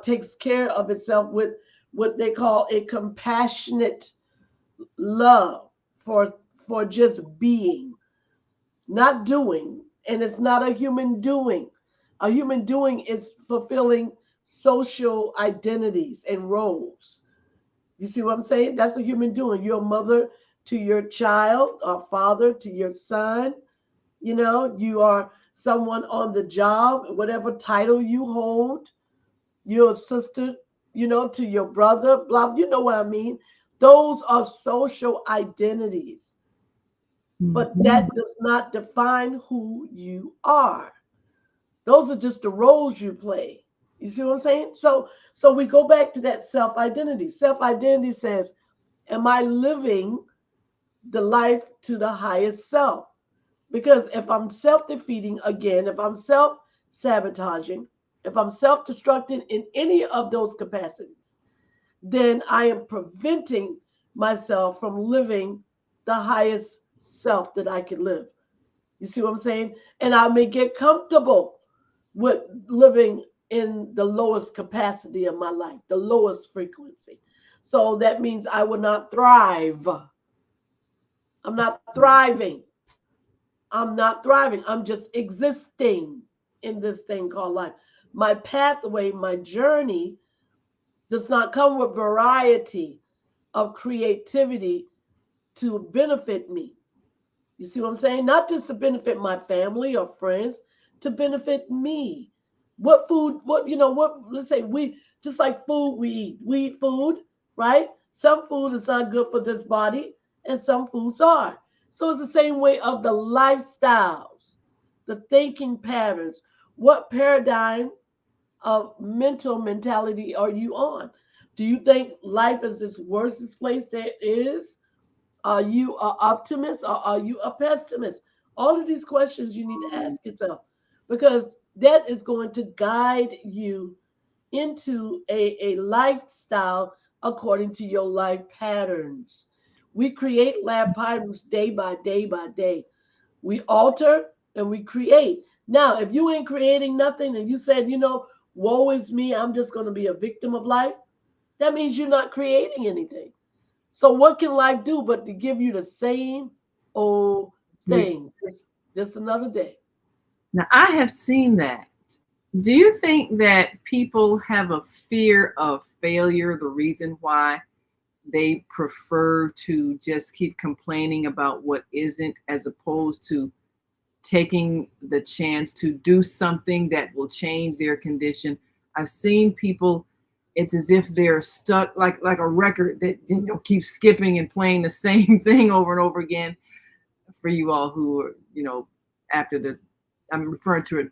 Speaker 2: takes care of itself with what they call a compassionate love for just being, not doing. And it's not a human doing. A human doing is fulfilling social identities and roles. You see what I'm saying? That's a human doing. You're a mother to your child, or father to your son. You know, you are someone on the job, whatever title you hold. You're a sister, you know, to your brother, blah, you know what I mean? Those are social identities. But that does not define who you are. Those are just the roles you play. You see what I'm saying? So we go back to that self-identity. Self-identity says, am I living the life to the highest self? Because if I'm self-defeating, again, if I'm self-sabotaging, if I'm self-destructing in any of those capacities, then I am preventing myself from living the highest self that I can live. You see what I'm saying? And I may get comfortable with living in the lowest capacity of my life, the lowest frequency. So that means I will not thrive. I'm not thriving. I'm not thriving. I'm just existing in this thing called life. My pathway, my journey does not come with variety of creativity to benefit me. You see what I'm saying? Not just to benefit my family or friends, to benefit me. What food, let's say we, just like food we eat food, right? Some food is not good for this body and some foods are. So it's the same way of the lifestyles, the thinking patterns. What paradigm of mental mentality are you on? Do you think life is this worstest place there is? Are you an optimist or are you a pessimist? All of these questions you need to ask yourself because that is going to guide you into a lifestyle according to your life patterns. We create life patterns day by day by day. We alter and we create. Now, if you ain't creating nothing and you said, woe is me, I'm just going to be a victim of life, that means you're not creating anything. So what can life do but to give you the same old things? Just another day.
Speaker 3: Now, I have seen that. Do you think that people have a fear of failure, the reason why they prefer to just keep complaining about what isn't, as opposed to taking the chance to do something that will change their condition? I've seen people, it's as if they're stuck like a record that keeps skipping and playing the same thing over and over again. For you all who are, after I'm referring to it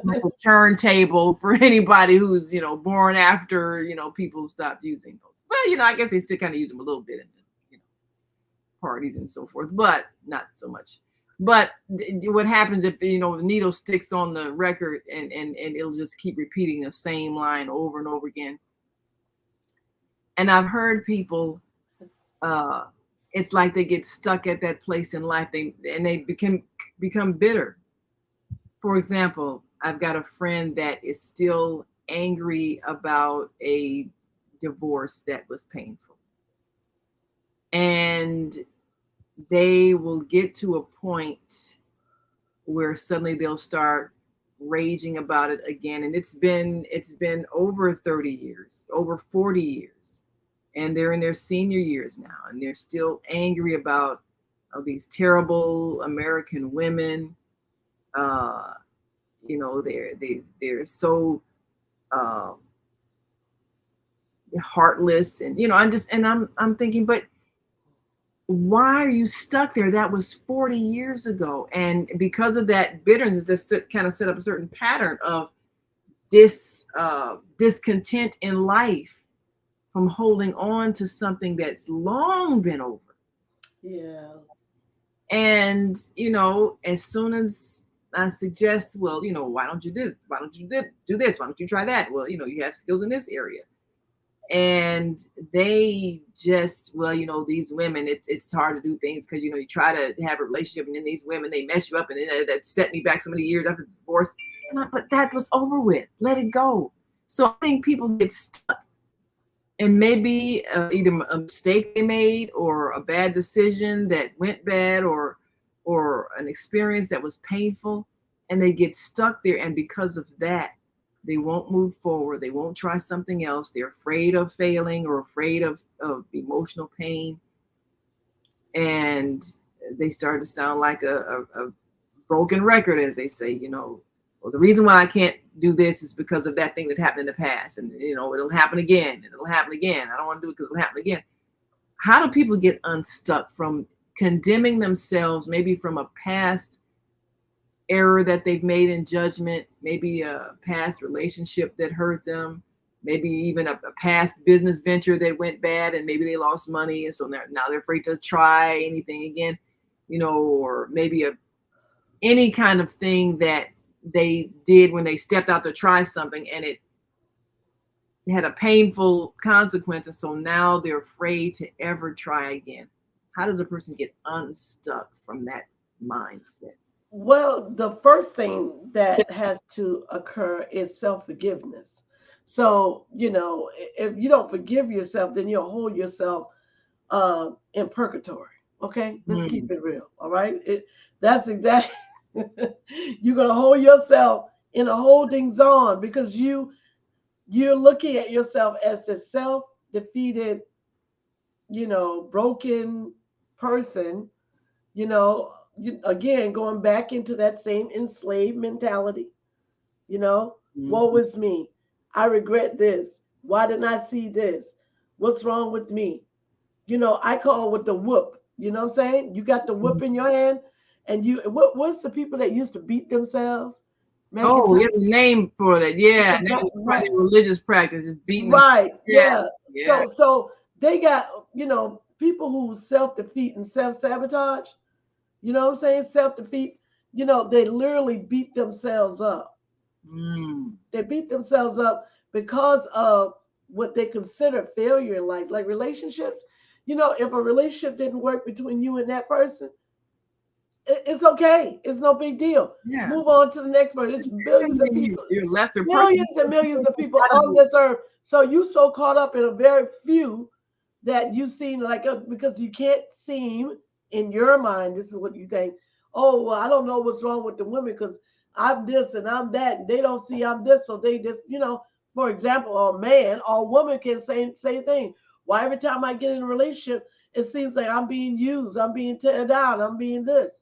Speaker 3: like a turntable for anybody who's, born after, people stopped using those. Well, I guess they still kind of use them a little bit in the, parties and so forth, but not so much. But what happens if, the needle sticks on the record and it'll just keep repeating the same line over and over again. And I've heard people, it's like they get stuck at that place in life. They become bitter. For example, I've got a friend that is still angry about a divorce that was painful. And they will get to a point where suddenly they'll start raging about it again. And it's been over 30 years, over 40 years. And they're in their senior years now. And they're still angry about these terrible American women. They're so heartless, and I'm thinking, but why are you stuck there? That was 40 years ago, and because of that bitterness, this kind of set up a certain pattern of discontent in life from holding on to something that's long been over.
Speaker 2: Yeah.
Speaker 3: And as soon as I suggest, well, why don't you do this? Why don't you do this? Why don't you try that? Well, you have skills in this area. And they just, well, these women, it's hard to do things because, you try to have a relationship and then these women, they mess you up and then that set me back so many years after the divorce. But that was over with. Let it go. So I think people get stuck. And maybe either a mistake they made or a bad decision that went bad or an experience that was painful, and they get stuck there. And because of that, they won't move forward. They won't try something else. They're afraid of failing or afraid of emotional pain. And they start to sound like a broken record, as they say, well, the reason why I can't do this is because of that thing that happened in the past. And, it'll happen again. And it'll happen again. I don't want to do it because it'll happen again. How do people get unstuck from condemning themselves, maybe from a past error that they've made in judgment, maybe a past relationship that hurt them, maybe even a past business venture that went bad and maybe they lost money. And so now they're afraid to try anything again, or maybe any kind of thing that they did when they stepped out to try something and it had a painful consequence. And so now they're afraid to ever try again. How does a person get unstuck from that mindset?
Speaker 2: Well, the first thing that has to occur is self-forgiveness. So, if you don't forgive yourself, then you'll hold yourself in purgatory. Okay, let's keep it real. All right, that's exactly. You're gonna hold yourself in a holding zone because you're looking at yourself as a self-defeated, broken person, again, going back into that same enslaved mentality, woe is me. I regret this. Why didn't I see this? What's wrong with me? I call it with the whoop. You know what I'm saying? You got the whoop in your hand, and what's the people that used to beat themselves?
Speaker 3: Oh, we have a name for that. Yeah, and that was part of their religious practice, is beating
Speaker 2: right.
Speaker 3: themselves.
Speaker 2: Yeah. So they got, people who self-defeat and self-sabotage, you know what I'm saying? Self-defeat, they literally beat themselves up. They beat themselves up because of what they consider failure in life, like relationships. If a relationship didn't work between you and that person, it's okay. It's no big deal.
Speaker 3: Yeah.
Speaker 2: Move on to the next person. It's billions of people.
Speaker 3: You're a lesser
Speaker 2: millions
Speaker 3: person.
Speaker 2: and millions of people on this earth. So you so caught up in a very few that you seem like, because you can't seem in your mind, this is what you think. Oh, well, I don't know what's wrong with the women because I'm this and I'm that. And they don't see I'm this. So they just, for example, a man or woman can say same thing. Why every time I get in a relationship, it seems like I'm being used, I'm being teared down, I'm being this.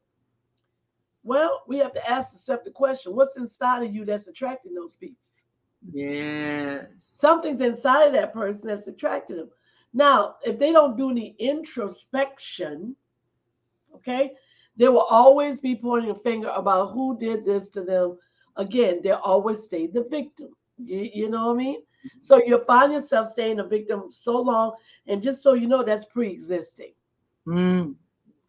Speaker 2: Well, we have to ask ourselves the question, what's inside of you that's attracting those people?
Speaker 3: Yes.
Speaker 2: Something's inside of that person that's attracting them. Now, if they don't do any introspection, okay, they will always be pointing a finger about who did this to them. Again, they'll always stay the victim. You know what I mean? So you'll find yourself staying a victim so long, and just so you know, that's pre-existing. All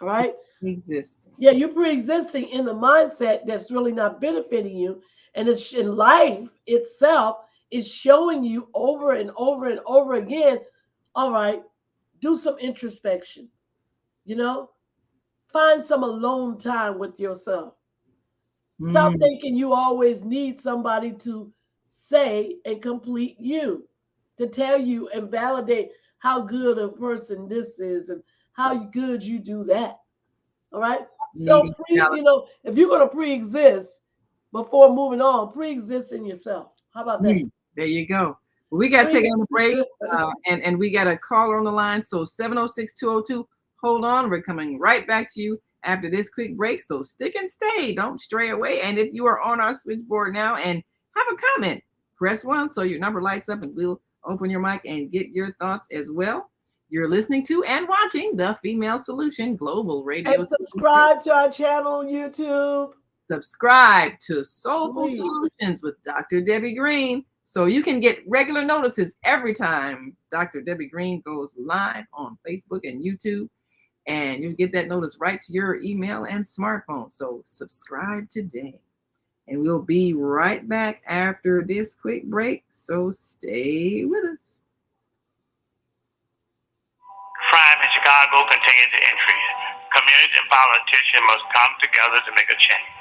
Speaker 2: right?
Speaker 3: Existing.
Speaker 2: Yeah, you're pre-existing in the mindset that's really not benefiting you, and it's in life itself is showing you over and over and over again. All right, do some introspection. Find some alone time with yourself. Stop thinking you always need somebody to say and complete you, to tell you and validate how good a person this is and how good you do that. All right. So, if you're going to pre-exist before moving on, pre-exist in yourself. How about that?
Speaker 3: There you go. We got to take on a break, and we got a caller on the line. So 706-202. Hold on. We're coming right back to you after this quick break. So stick and stay. Don't stray away. And if you are on our switchboard now and have a comment, press 1 so your number lights up, and we'll open your mic and get your thoughts as well. You're listening to and watching The Female Solution Global Radio.
Speaker 2: And subscribe to our channel on YouTube.
Speaker 3: Subscribe to Soulful Solutions with Dr. Debbie Green so you can get regular notices every time Dr. Debbie Green goes live on Facebook and YouTube. And you'll get that notice right to your email and smartphone. So subscribe today. And we'll be right back after this quick break. So stay with us.
Speaker 4: Crime in Chicago continues to increase. Communities and politicians must come together to make a change.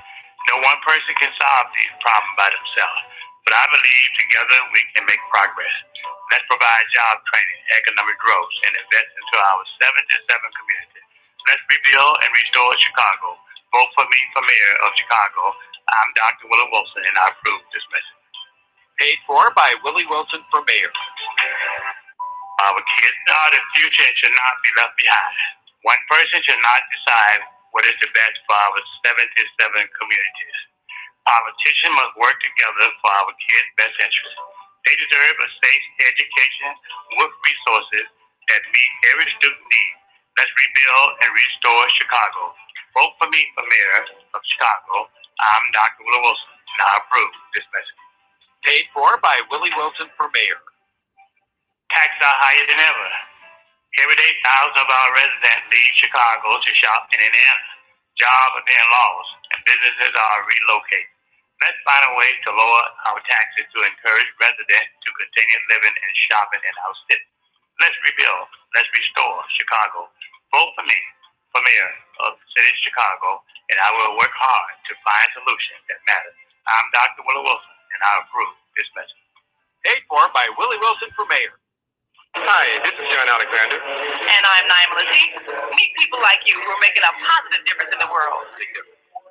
Speaker 4: No one person can solve these problems by themselves, but I believe together we can make progress. Let's provide job training, economic growth, and invest into our 77 communities. Let's rebuild and restore Chicago. Vote for me for mayor of Chicago. I'm Dr. Willie Wilson, and I approve this message. Paid for by Willie Wilson for mayor. Our kids are the future and should not be left behind. One person should not decide what is the best for our 77 communities. Politicians must work together for our kids' best interests. They deserve a safe education with resources that meet every student need. Let's rebuild and restore Chicago. Vote for me for mayor of Chicago. I'm Dr. Willie Wilson, and I approve this message. Paid for by Willie Wilson for mayor. Taxes are higher than ever. Every day, thousands of our residents leave Chicago to shop in Indiana. Jobs are being lost, and businesses are relocated. Let's find a way to lower our taxes to encourage residents to continue living and shopping in our city. Let's rebuild. Let's restore Chicago. Vote for me for mayor of the city of Chicago, and I will work hard to find solutions that matter. I'm Dr. Willie Wilson, and I approve this message. Paid for by Willie Wilson for mayor. Hi, this is John Alexander.
Speaker 1: And I'm Naima Latif. Meet people like you who are making a positive difference in the world.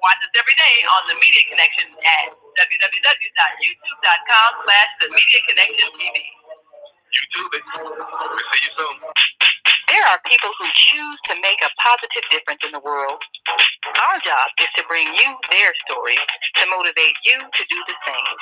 Speaker 1: Watch us every day on the Media Connection at www.youtube.com/TheMediaConnectionTV.
Speaker 5: YouTube it. We'll see you soon.
Speaker 1: There are people who choose to make a positive difference in the world. Our job is to bring you their stories to motivate you to do the same.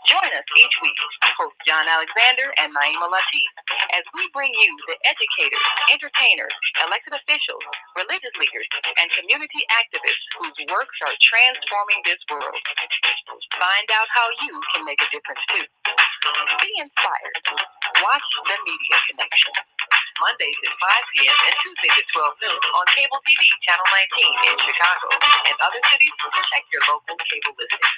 Speaker 1: Join us each week, host John Alexander and Naima Latif, as we bring you the educators, entertainers, elected officials, religious leaders, and community activists whose works are transforming this world. Find out how you can make a difference too. Be inspired. Watch The Media Connection. Mondays at 5 p.m. and Tuesdays at 12 noon on Cable TV, Channel 19 in Chicago. And other cities, check your local cable listings.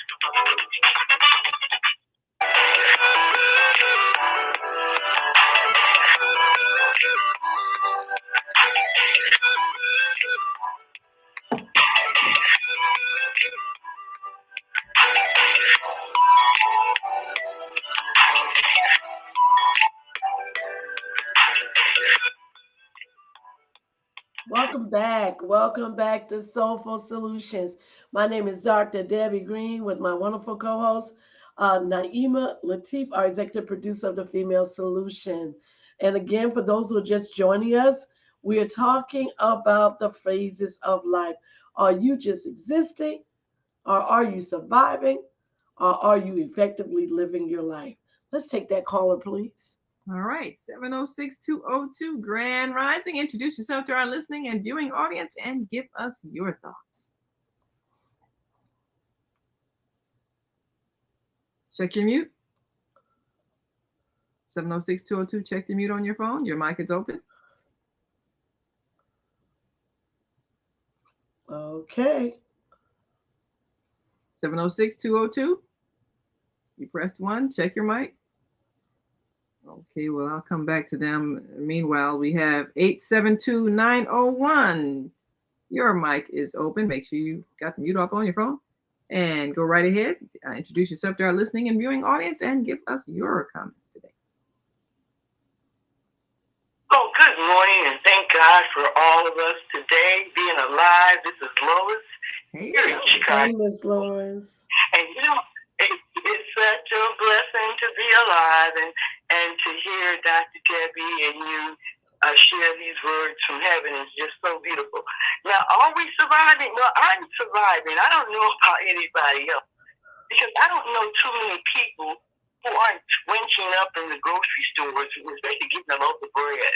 Speaker 2: Welcome back to Soulful Solutions. My name is Dr. Debbie Green with my wonderful co-host, Naima Latif, our executive producer of The Female Solution. And again, for those who are just joining us, we are talking about the phases of life. Are you just existing? Or are you surviving? Or are you effectively living your life? Let's take that caller, please.
Speaker 3: All right, 706-202, Grand Rising. Introduce yourself to our listening and viewing audience and give us your thoughts. Check your mute. 706-202, check the mute on your phone. Your mic is open.
Speaker 2: Okay.
Speaker 3: 706-202. You pressed 1, check your mic. Okay, well, I'll come back to them. Meanwhile, we have 872-901. Your mic is open. Make sure you got the mute up on your phone. And go right ahead. Introduce yourself to our listening and viewing audience and give us your comments today.
Speaker 6: Oh, good morning, and thank God for all of us today being alive. This is Lois here in Chicago.
Speaker 2: Hey, Miss Lois.
Speaker 6: And you know, it's such a blessing to be alive and to hear Dr. Debbie and you share these words from heaven is just so beautiful. Now, are we surviving? Well, I'm surviving. I don't know about anybody else because I don't know too many people who aren't winching up in the grocery stores, especially getting a loaf of bread.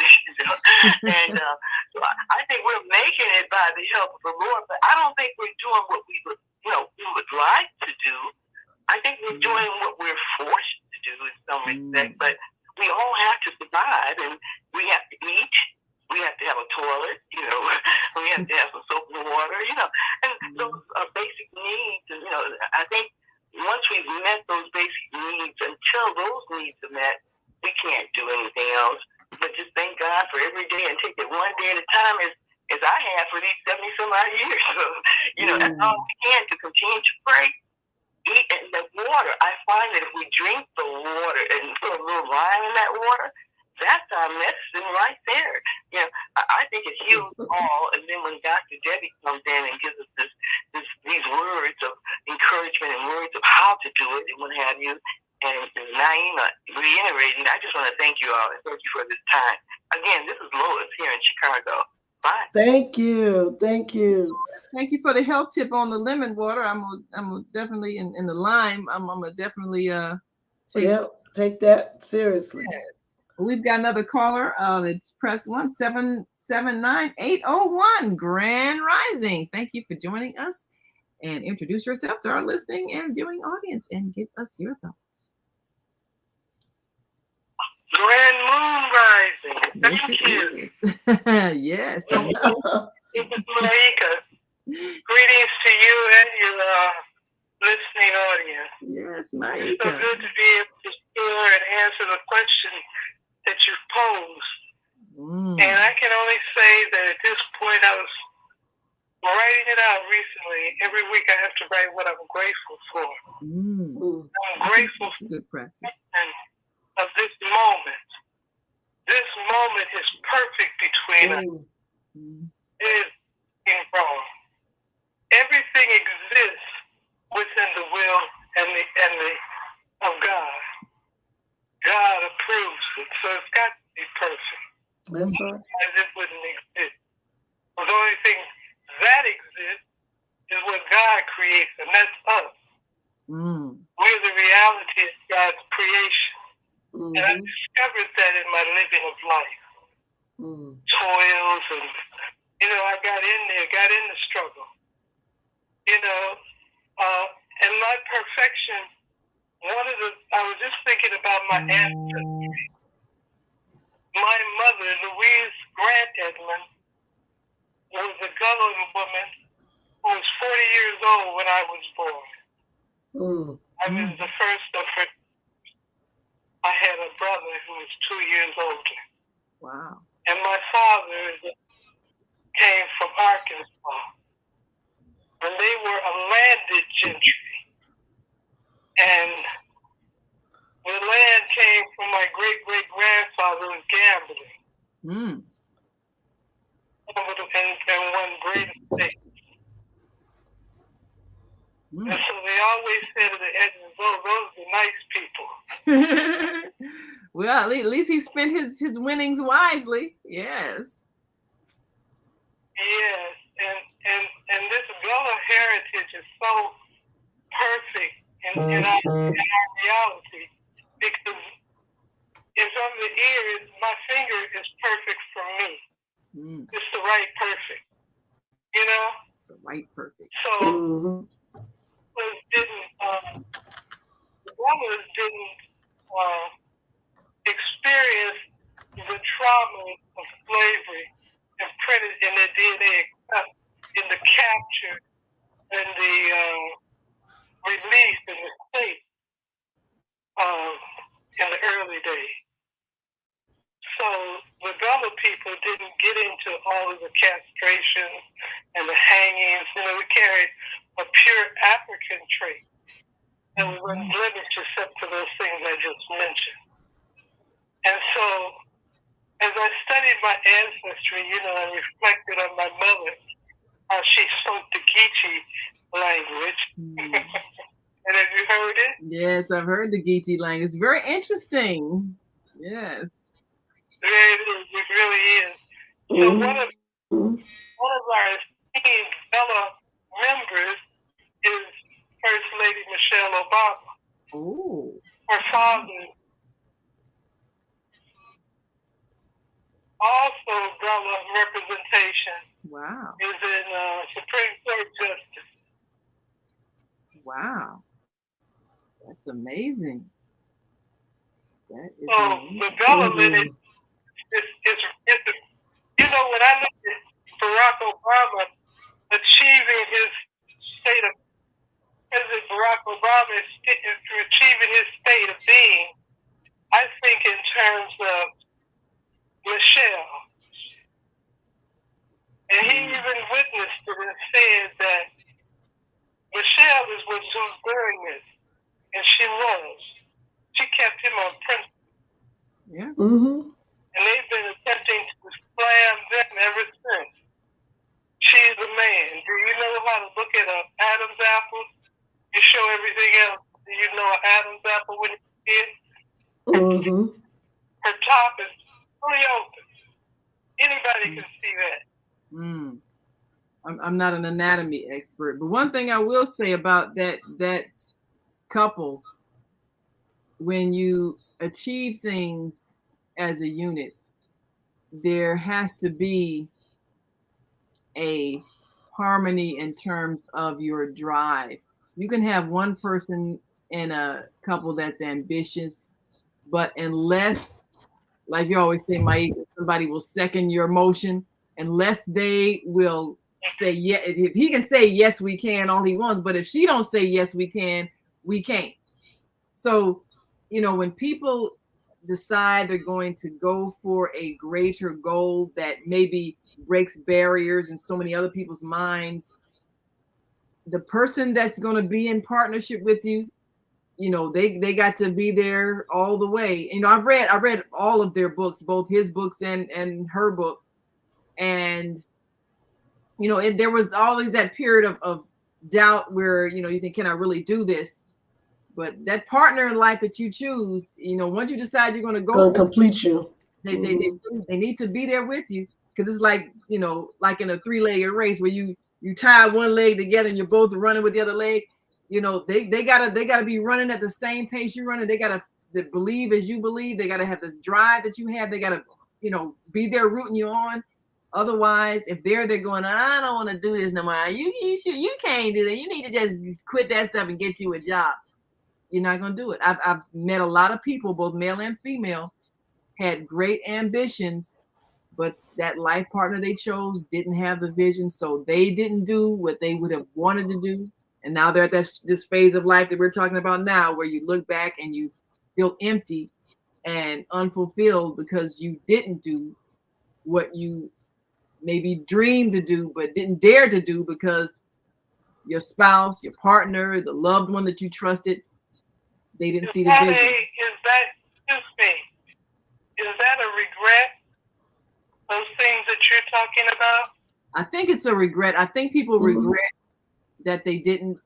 Speaker 6: And so I think we're making it by the help of the Lord, but I don't think we're doing what we would like to do. I think we're doing what we're forced to do in some respect, but we all have to survive, and we have to eat. We have to have a toilet, we have to have some soap and water, and those are basic needs. And, I think once we've met those basic needs, until those needs are met, we can't do anything else. But just thank God for every day and take it one day at a time as I have for these 70-some odd years. So, that's all we can to continue to pray. Eat and the water. I find that if we drink the water and put a little lime in that water, that's our medicine right there. I think it heals all. And then when Dr. Debbie comes in and gives us these words of encouragement and words of how to do it and what have you, and Naima reiterating, I just want to thank you all and thank you for this time. Again, this is Lois here in Chicago. Bye.
Speaker 2: Thank you. Thank you.
Speaker 3: Thank you for the health tip on the lemon water. I'm gonna definitely in the lime. I'm gonna definitely
Speaker 2: take that seriously.
Speaker 3: Yes. We've got another caller. It's press 1-779-801. Grand Rising. Thank you for joining us, and introduce yourself to our listening and viewing audience, and give us your thoughts.
Speaker 6: Grand Moon Rising.
Speaker 3: Yes,
Speaker 6: Thank you.
Speaker 3: Yes.
Speaker 6: This is Marika. Greetings to you and your listening audience.
Speaker 3: Yes, Marika.
Speaker 6: It's so good to be able to share and answer the question that you've posed. And I can only say that at this point I was writing it out recently. Every week I have to write what I'm grateful for. I'm grateful
Speaker 3: for good practice.
Speaker 6: Of this moment. This moment is perfect between us. It is wrong. Everything exists within the will
Speaker 2: That's right.
Speaker 6: As it wouldn't exist. The only thing that exists is what God creates, and that's us. We're the reality of God's creation. And I discovered that in my living of life. Toils and, I got in the struggle. And my perfection, I was just thinking about my ancestry. My mother, Louise Grant Edmond, was a Gullah woman who was 40 years old when I was born. I was the first of her. I had a brother who was 2 years older.
Speaker 3: Wow.
Speaker 6: And my father came from Arkansas. And they were a landed gentry. And the land came from my great-great-grandfather who was gambling. And one great estate. And so they always said to the Edmonds, those are nice people.
Speaker 3: Well, at least he spent his winnings wisely. Yes.
Speaker 6: Yes, and this Gullah heritage is so perfect in our reality, because it's on the ear. My finger is perfect for me. It's the right perfect.
Speaker 3: The right perfect.
Speaker 6: So the Gullahs didn't experience the trauma of slavery imprinted in their DNA, except in the capture and the release in the state in the early days. So the Gullah people didn't get into all of the castration and the hangings. We carried a pure African trait that was unblemished except for those things I just mentioned. And so, as I studied my ancestry, I reflected on my mother, how she spoke the Geechee language. And have you heard it?
Speaker 3: Yes, I've heard the Geechee language. It's very interesting. Yes.
Speaker 6: It really is. So one of our esteemed fellow members is First Lady Michelle Obama.
Speaker 3: Oh.
Speaker 6: Her father, also Gullah representation.
Speaker 3: Wow.
Speaker 6: Is in Supreme Court Justice.
Speaker 3: Wow. That's amazing. That is
Speaker 6: so
Speaker 3: amazing.
Speaker 6: the Gullah lineage when I look at Barack Obama achieving his state of President Barack Obama is achieving his state of being, I think in terms of Michelle. And he even witnessed it and said that Michelle was doing this. And she was. She kept him on principle.
Speaker 3: Yeah.
Speaker 6: And they've been attempting to slam them ever since. She's the man. Do you know how to look at an Adam's apple? You show everything else. Do you know an Adam's apple when you see it? Her top is fully open. Anybody can see that.
Speaker 3: I'm not an anatomy expert, but one thing I will say about that couple, when you achieve things as a unit, there has to be a harmony in terms of your drive. You can have one person in a couple that's ambitious, but unless, like you always say, Mike, somebody will second your motion, unless they will say yes. If he can say yes, we can, all he wants, but if she don't say yes, we can, we can't. So, when people decide they're going to go for a greater goal that maybe breaks barriers in so many other people's minds, the person that's going to be in partnership with you, they got to be there all the way. I read all of their books, both his books and her book. And, there was always that period of doubt where, you think, can I really do this? But that partner in life that you choose, once you decide you're going to go,
Speaker 2: complete you.
Speaker 3: They need to be there with you, because it's like, you know, like in a 3-legged race where you tie one leg together and you're both running with the other leg. You know, they gotta be running at the same pace you're running. They gotta believe as you believe. They gotta have this drive that you have. They gotta, you know, be there rooting you on. Otherwise, if they're going, I don't want to do this no more. You can't do that. You need to just quit that stuff and get you a job. You're not gonna do it. I've met a lot of people, both male and female, had great ambitions, but that life partner they chose didn't have the vision, so they didn't do what they would have wanted to do. And now they're at this phase of life that we're talking about now, where you look back and you feel empty and unfulfilled because you didn't do what you maybe dreamed to do but didn't dare to do because your spouse, your partner, the loved one that you trusted, they didn't see the vision.
Speaker 6: Is that a regret? Those things that you're talking about?
Speaker 3: I think it's a regret. I think people regret that they didn't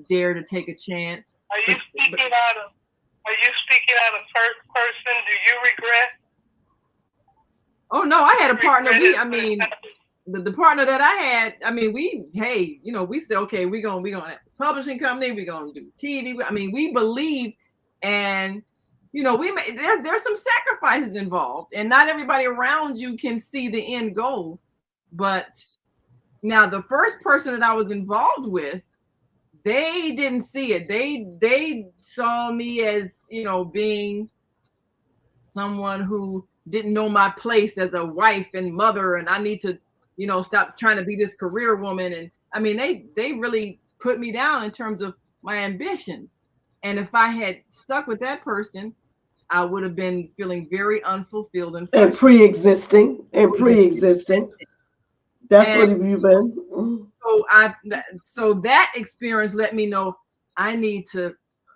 Speaker 3: dare to take a chance.
Speaker 6: Are you speaking out of first person? Do you regret?
Speaker 3: Oh no, I had a partner. The partner that I had, I mean, we said, okay, we're gonna have a publishing company, we're gonna do TV. I mean, we believed, and you know, there's some sacrifices involved, and not everybody around you can see the end goal. But now the first person that I was involved with, they didn't see it. They saw me as, you know, being someone who didn't know my place as a wife and mother, and I need to, you know, stop trying to be this career woman. And I mean, they really put me down in terms of my ambitions. And if I had stuck with that person, I would have been feeling very unfulfilled and pre-existing.
Speaker 2: That's what you've been.
Speaker 3: So that experience let me know I need to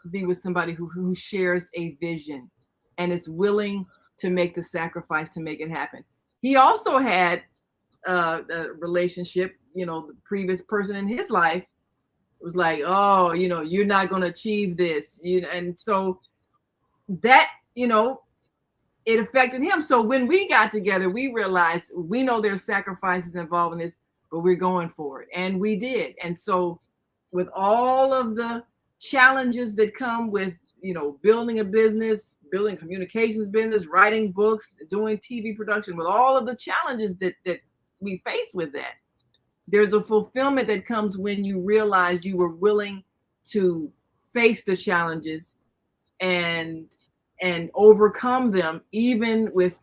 Speaker 3: be with somebody who shares a vision and is willing to make the sacrifice to make it happen. He also had a relationship, you know, the previous person in his life was like, oh, you know, you're not going to achieve this. And so that, you know, it affected him. So when we got together, we realized we know there's sacrifices involved in this, but we're going for it. And we did. And so with all of the challenges that come with, you know, building a business, building communications business, writing books, doing TV production, with all of the challenges that we face with that, there's a fulfillment that comes when you realize you were willing to face the challenges and overcome them, even with,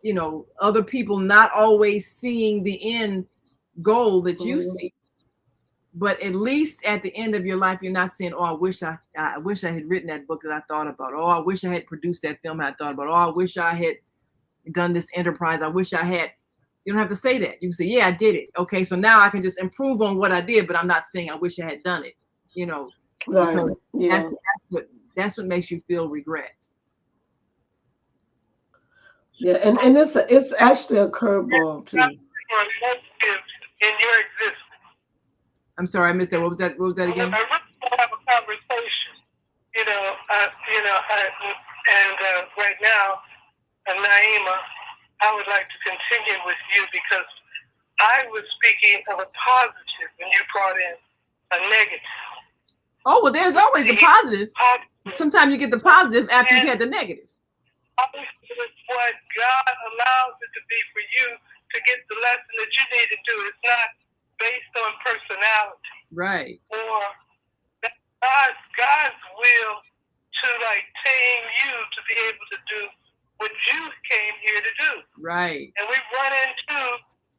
Speaker 3: you know, other people not always seeing the end goal that you see. But at least at the end of your life, you're not saying, oh, I wish I had written that book that I thought about. Oh, I wish I had produced that film I thought about. Oh, I wish I had done this enterprise. I wish I had. You don't have to say that. You can say, yeah, I did it. Okay, so now I can just improve on what I did, but I'm not saying I wish I had done it, you know, because that's what makes you feel regret.
Speaker 2: Yeah, and it's actually a curveball too.
Speaker 6: In your existence.
Speaker 3: I'm sorry, I missed that. What was that again?
Speaker 6: I really want to have a conversation, right now, Naima, I would like to continue with you because I was speaking of a positive and you brought in a negative.
Speaker 3: Oh, well, there's always a positive. Sometimes you get the positive after you've had the negative.
Speaker 6: It's what God allows it to be for you to get the lesson that you need to do. It's not based on personality.
Speaker 3: Right.
Speaker 6: Or God's will to like tame you to be able to do what you came here to do.
Speaker 3: Right.
Speaker 6: And we run into,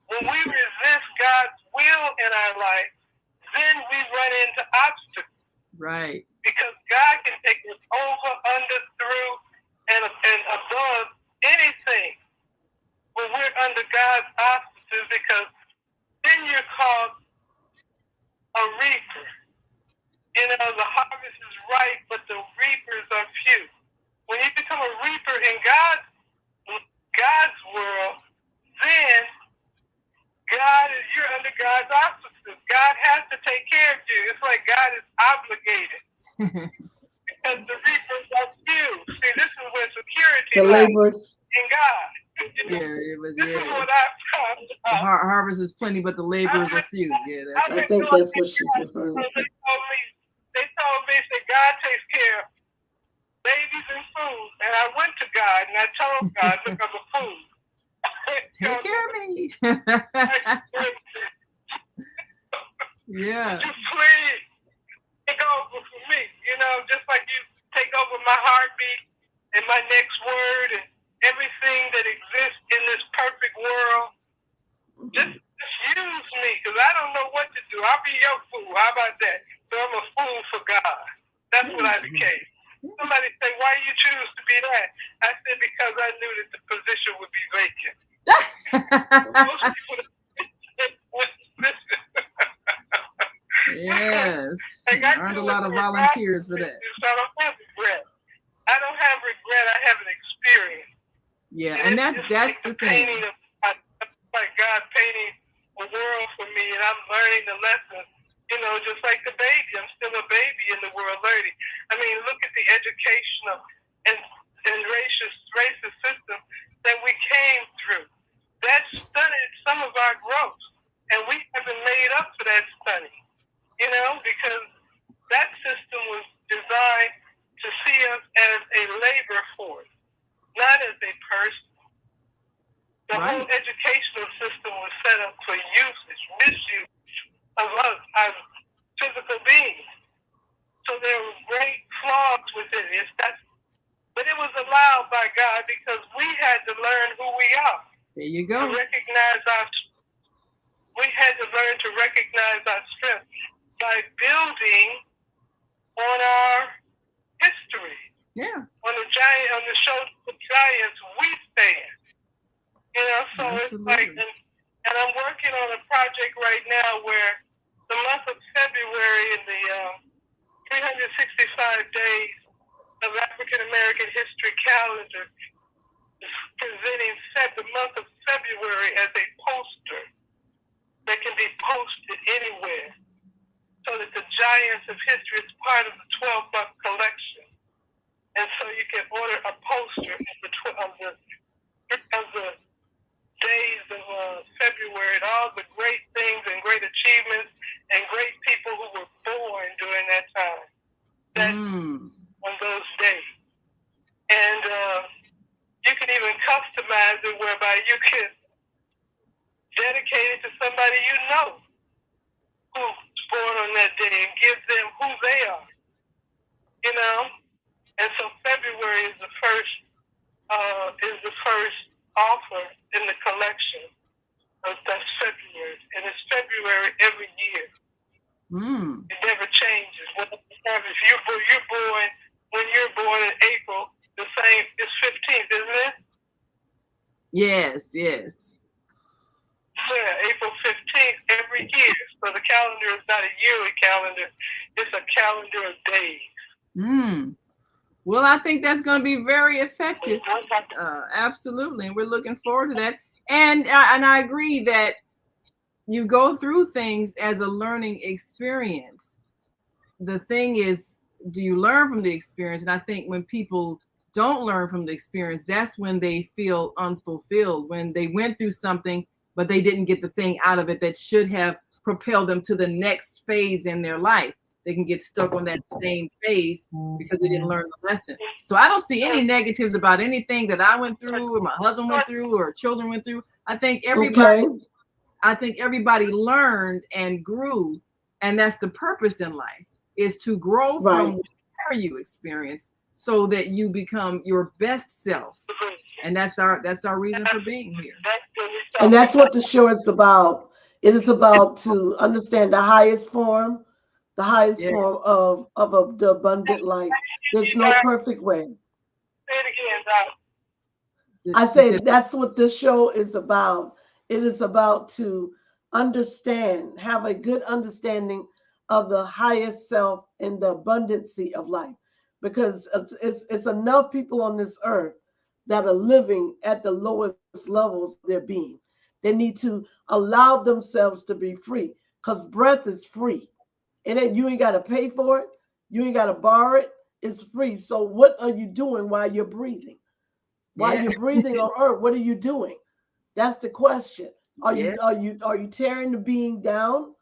Speaker 6: when we resist God's will in our life, then we run into obstacles.
Speaker 3: Right.
Speaker 6: Because God can take us over, under, through, and above anything when we're under God's auspices, because then you're called a reaper. You know, the harvest is ripe, but the reapers are few. When you become a reaper in God's world, then you're under God's auspices. God has to take care of you. It's like God is obligated. Because the reapers are few. See, this is where security
Speaker 2: The laborers.
Speaker 6: in God. This is what I've found
Speaker 3: The
Speaker 6: out.
Speaker 3: harvest is plenty, but the laborers are few. Yeah, that's
Speaker 2: I think that's what she's referring to.
Speaker 6: They told me that God takes care of babies and food. And I went to God and I told God, look, I'm a food.
Speaker 3: take care of me. Yeah.
Speaker 6: Just please take over for me. You know, just like you take over my heartbeat and my next word and everything that exists in this perfect world. Just use me, because I don't know what to do. I'll be your fool. How about that? So I'm a fool for God. That's what I became. Somebody say, why you choose to be that? I said, because I knew that the position would be vacant. Most people
Speaker 3: Yes. I earned a lot of volunteers for that.
Speaker 6: So I don't have regret. I don't have regret. I have an experience.
Speaker 3: Yeah, and that's the thing.
Speaker 6: Like God painting a world for me, and I'm learning the lessons. You know, just like the baby, I'm still a baby in the world learning. I mean, look at the educational and racist system that we came through. That stunted some of our growth, and we haven't made up for that stunning. You know, because that system was designed to see us as a labor force, not as a person. The whole educational system was set up for usage, misuse of us as physical beings. So there were great flaws within it. But it was allowed by God because we had to learn who we are.
Speaker 3: There you go.
Speaker 6: We had to learn to recognize our strength by building on our history.
Speaker 3: Yeah.
Speaker 6: On the shoulders of giants, we stand. You know, so Absolutely. It's like, and I'm working on a project right now where the month of February in the 365 days of African American history calendar is presenting the month of February as a poster that can be posted anywhere, so that the giants of history is part of the 12-month collection. And so you can order a poster of the days of February and all the great things and great achievements and great people who were born during that time. On those days. And you can even customize it whereby you can dedicate it to somebody you know who's born on that day and give them who they are. You know? And so February is the first offer in the collection. That's February. And it's February every year. It never changes. If you're born when you're born in April, the same, it's 15th, isn't it?
Speaker 3: Yes.
Speaker 6: Yeah, April 15th every year. So the calendar is not a yearly calendar, it's a calendar of days.
Speaker 3: Well, I think that's going to be very effective. Absolutely. And we're looking forward to that. And I agree that you go through things as a learning experience. The thing is, do you learn from the experience? And I think when people don't learn from the experience, that's when they feel unfulfilled, when they went through something, but they didn't get the thing out of it that should have propelled them to the next phase in their life. They can get stuck on that same phase because they didn't learn the lesson. So I don't see any negatives about anything that I went through or my husband went through or children went through. I think everybody learned and grew, and that's the purpose in life, is to grow from whatever you experience so that you become your best self. And that's our reason for being here.
Speaker 2: And that's what the show is about. It is about to understand the highest form of the abundant life. There's no perfect way.
Speaker 6: Say it again, Doc.
Speaker 2: I say that's what this show is about. It is about to understand, have a good understanding of the highest self and the abundancy of life, because it's enough people on this earth that are living at the lowest levels of their being. They need to allow themselves to be free, because breath is free. And you ain't got to pay for it. You ain't got to borrow it. It's free. So what are you doing while you're breathing? While
Speaker 3: Yeah.
Speaker 2: you're breathing on earth, what are you doing? That's the question. Are
Speaker 3: Yeah.
Speaker 2: you tearing the being down,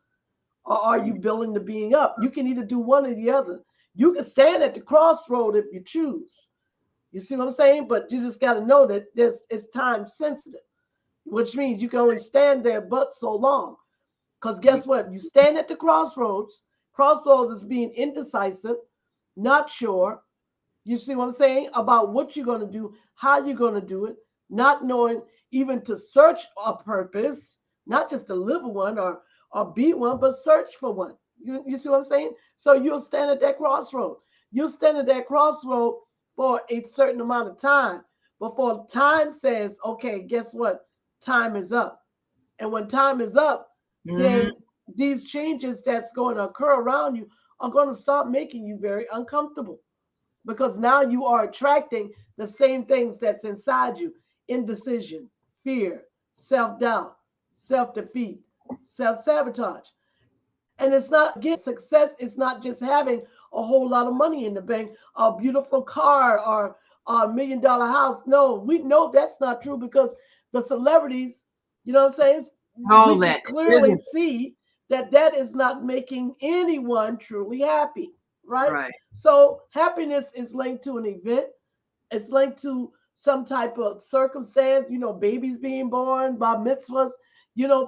Speaker 2: or are you building the being up? You can either do one or the other. You can stand at the crossroad if you choose. You see what I'm saying? But you just got to know that it's time sensitive, which means you can only stand there but so long. Because guess what? You stand at the crossroads. Crossroads is being indecisive, not sure. You see what I'm saying? About what you're going to do, how you're going to do it, not knowing even to search a purpose, not just to live one or be one, but search for one. You see what I'm saying? So you'll stand at that crossroad. You'll stand at that crossroad for a certain amount of time. Before time says, okay, guess what? Time is up. And when time is up,
Speaker 3: Mhm.
Speaker 2: then these changes that's going to occur around you are going to start making you very uncomfortable, because now you are attracting the same things that's inside you: indecision, fear, self-doubt, self-defeat, self-sabotage. And it's not, again, success is not just having a whole lot of money in the bank, a beautiful car, or a $1 million house. No, we know that's not true, because the celebrities, you know what I'm saying,
Speaker 3: All
Speaker 2: we can
Speaker 3: that
Speaker 2: clearly
Speaker 3: miserable.
Speaker 2: see that that is not making anyone truly happy, right?
Speaker 3: Right.
Speaker 2: So happiness is linked to an event. It's linked to some type of circumstance, babies being born, bar mitzvahs,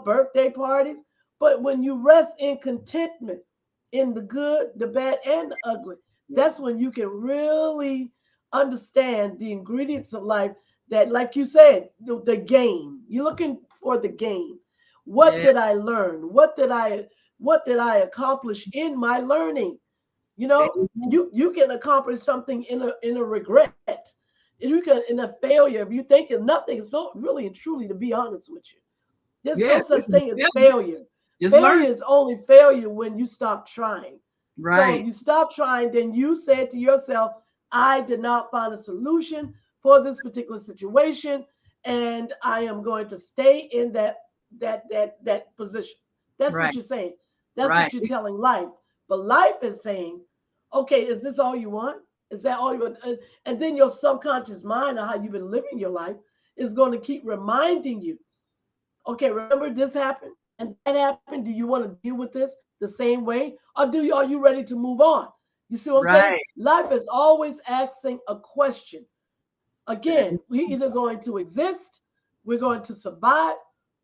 Speaker 2: birthday parties. But when you rest in contentment, in the good, the bad, and the ugly, that's when you can really understand the ingredients of life. That, like you said, the game. You're looking for the game. What
Speaker 3: Yeah.
Speaker 2: did I learn? What did I accomplish in my learning? You can accomplish something in a regret. You can in a failure. If you think of nothing, so really and truly, to be honest with you, there's no
Speaker 3: Yes.
Speaker 2: such thing as failure.
Speaker 3: Just learn.
Speaker 2: Failure is only failure when you stop trying. So
Speaker 3: Right.
Speaker 2: you stop trying, then you said to yourself, I did not find a solution for this particular situation, and I am going to stay in that position. That's what
Speaker 3: Right.
Speaker 2: you're saying. That's what
Speaker 3: Right.
Speaker 2: you're telling life. But life is saying, okay, is this all you want? Is that all you want? And then your subconscious mind, or how you've been living your life, is going to keep reminding you, okay, remember this happened and that happened. Do you want to deal with this the same way? Or are you ready to move on? You see what I'm saying?
Speaker 3: Right.
Speaker 2: Life is always asking a question.
Speaker 3: That
Speaker 2: Again,
Speaker 3: is
Speaker 2: we're either going to exist, we're going to survive,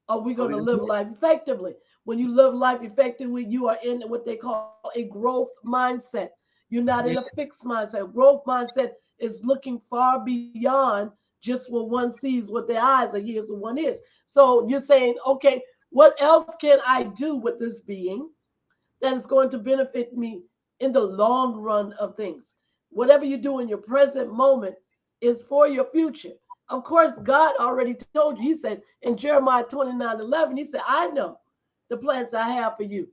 Speaker 2: or we're
Speaker 3: oh,
Speaker 2: going to live life effectively. When you live life effectively, you are in what they call a growth mindset. You're not in a
Speaker 3: yes.
Speaker 2: fixed mindset. Growth mindset is looking far beyond just what one sees with their eyes or hears what one is. So you're saying, okay, what else can I do with this being that is going to benefit me in the long run of things? Whatever you do in your present moment is for your future. Of course, God already told you. He said in Jeremiah 29:11, he said, I know the plans I have for you,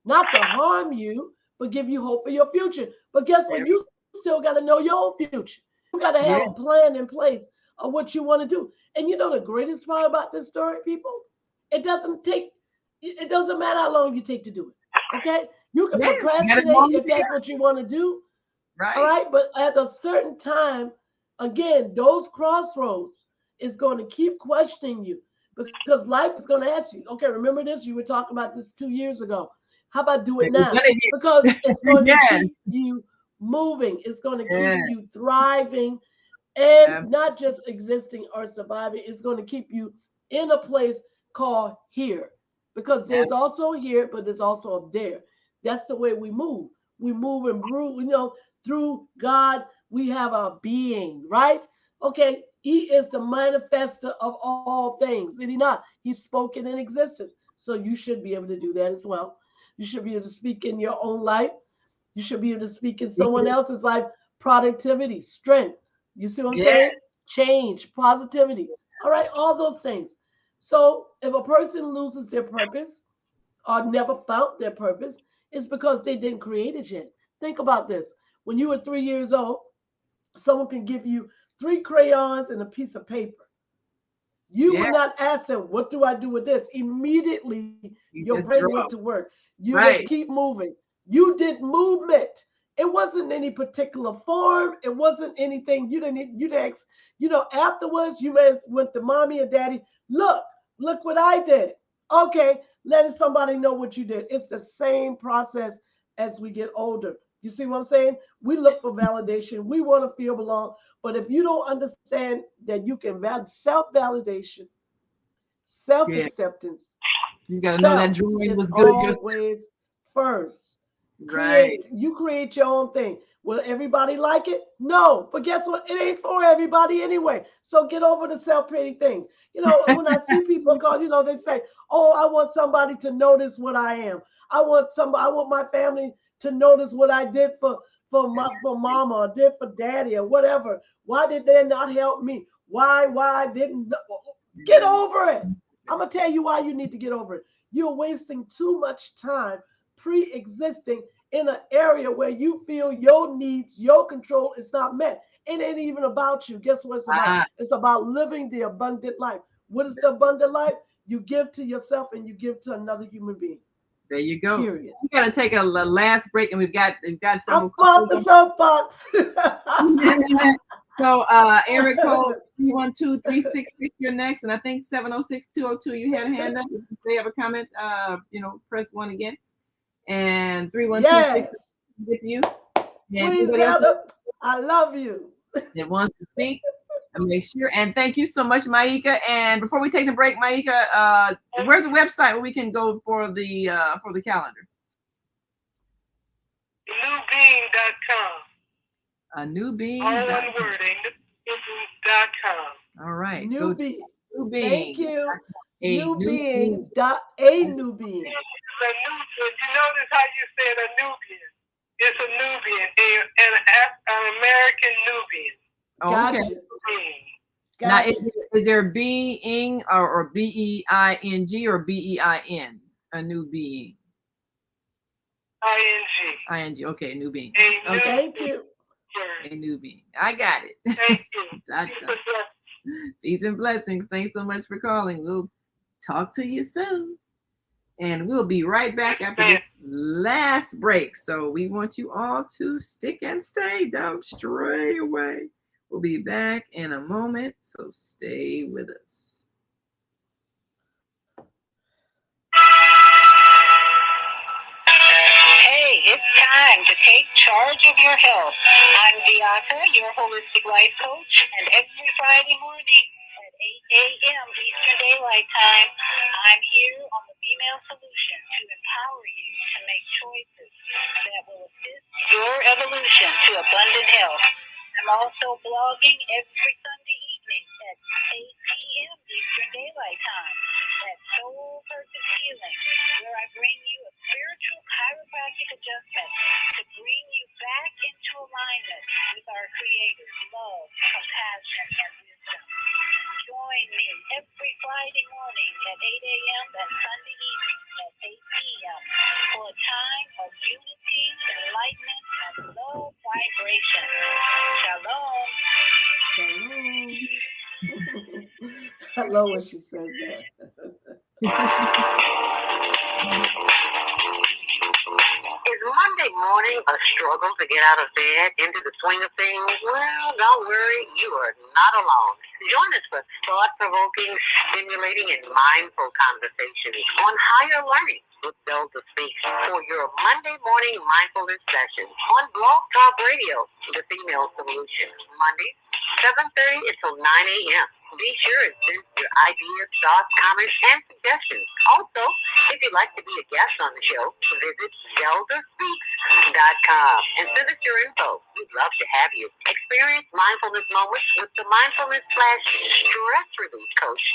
Speaker 2: not to harm you, but give you hope for your future. But guess what? You still got to know your own future. You got to have a
Speaker 3: Yeah.
Speaker 2: plan in place of what you want to do. And you know the greatest part about this story, people? It doesn't matter how long you take to do it. Okay? You can
Speaker 3: Yeah. You got as long
Speaker 2: procrastinate
Speaker 3: as
Speaker 2: if
Speaker 3: you
Speaker 2: that's
Speaker 3: got.
Speaker 2: what you want to do. All
Speaker 3: Right.
Speaker 2: right. But at a certain time, again, those crossroads is going to keep questioning you, because life is going to ask you, okay, remember this? You were talking about this 2 years ago. How about do it
Speaker 3: We're
Speaker 2: now?
Speaker 3: gonna
Speaker 2: Because it's going to
Speaker 3: yes.
Speaker 2: keep you moving, it's going to keep
Speaker 3: Yeah.
Speaker 2: you thriving, and
Speaker 3: Yeah.
Speaker 2: not just existing or surviving. It's going to keep you in a place called here, because
Speaker 3: Yeah.
Speaker 2: there's also here, but there's also a there. That's the way we move. We move and brew, through God. We have a being, right? Okay, he is the manifester of all things, did he not? He spoke it in existence. So you should be able to do that as well. You should be able to speak in your own life. You should be able to speak in someone else's life. Productivity, strength. You see what I'm
Speaker 3: Yeah.
Speaker 2: saying? Change, positivity. All right, all those things. So if a person loses their purpose or never found their purpose, it's because they didn't create it yet. Think about this. When you were 3 years old, someone can give you 3 crayons and a piece of paper. You
Speaker 3: Yeah.
Speaker 2: would not ask them, what do I do with this? Immediately,
Speaker 3: You
Speaker 2: your
Speaker 3: just
Speaker 2: brain
Speaker 3: draw.
Speaker 2: went to work. You just
Speaker 3: Right.
Speaker 2: keep moving. You did movement. It wasn't any particular form. It wasn't anything you didn't ask. Afterwards, you may have went to mommy and daddy. Look what I did. Okay, letting somebody know what you did. It's the same process as we get older. You see what I'm saying? We look for validation. We want to feel belong. But if you don't understand that you can self-validation, self-acceptance,
Speaker 3: you gotta know that drawing was good.
Speaker 2: Always first.
Speaker 3: Right.
Speaker 2: You create your own thing. Will everybody like it? No. But guess what? It ain't for everybody anyway. So get over the self-pity things. When I see people call, they say, oh, I want somebody to notice what I am. I want my family to notice what I did for mama or did for daddy or whatever. Why did they not help me? Why didn't get over it? I'm gonna tell you why you need to get over it. You're wasting too much time pre-existing in an area where you feel your needs, your control is not met. It ain't even about you. Guess what it's about? It's about living the abundant life. What is the abundant life? You give to yourself and you give to another human being.
Speaker 3: There you go.
Speaker 2: Period.
Speaker 3: We gotta take a last break, and we've got some.
Speaker 2: I'm off the soapbox.
Speaker 3: So Eric Cole 312-366, you're next, and I think 706-202, you had a hand up. If they have a comment, press 1 again. And 312-6 with you.
Speaker 2: Please, I love you.
Speaker 3: That wants to speak. And make sure. And thank you so much, Maika. And before we take the break, Maika, where's the website where we can go for the calendar?
Speaker 6: Newbeing.com.
Speaker 3: Newbeing.
Speaker 6: All one word, newbeing.com.
Speaker 3: All right.
Speaker 2: Newbeing.
Speaker 3: Newbeing.
Speaker 2: Thank you.
Speaker 3: Newbeing.
Speaker 2: A Newbeing.
Speaker 6: You notice how you said a Nubian. It's a Nubian, an American Nubian.
Speaker 2: Gotcha.
Speaker 3: Now, is there being or B-E-I-N-G or B-E-I-N? A new being.
Speaker 6: I-N-G.
Speaker 3: I-N-G. Okay, new being.
Speaker 2: Okay. Thank you.
Speaker 3: A new being. I got it.
Speaker 6: Thank you.
Speaker 3: Peace and blessings. Thanks so much for calling. We'll talk to you soon. And we'll be right back after this last break. So we want you all to stick and stay. Don't stray away. We'll be back in a moment. So stay with us.
Speaker 1: Hey, it's time to take charge of your health. I'm Beata, your holistic life coach, and every Friday morning at 8 a.m. Eastern Daylight Time, I'm here on the Female Solution to empower you to make choices that will assist your evolution to abundant health. I'm also blogging every Sunday evening at 8 p.m. Eastern Daylight Time at Soul Purpose Healing, where I bring you a spiritual chiropractic adjustment to bring you back into alignment with our Creator's love, compassion, and wisdom. Join me every Friday morning at 8 a.m. and Sunday evening at 8 p.m. for a time of unity, enlightenment, and love vibration. Shalom.
Speaker 2: Shalom. I love when she says that.
Speaker 1: Is Monday morning a struggle to get out of bed, into the swing of things? Well, don't worry, you are not alone. Join us for thought-provoking, stimulating, and mindful conversations on higher learning with Delta Speaks for your Monday morning mindfulness session on Blog Talk Radio, The Female Solution. Mondays, 7:30 until 9 a.m. Be sure and send your ideas, thoughts, comments, and suggestions. Also, if you'd like to be a guest on the show, visit DeltaSpeaks.com and send us your info. We'd love to have you. Experience mindfulness moments with the mindfulness/stress relief coach,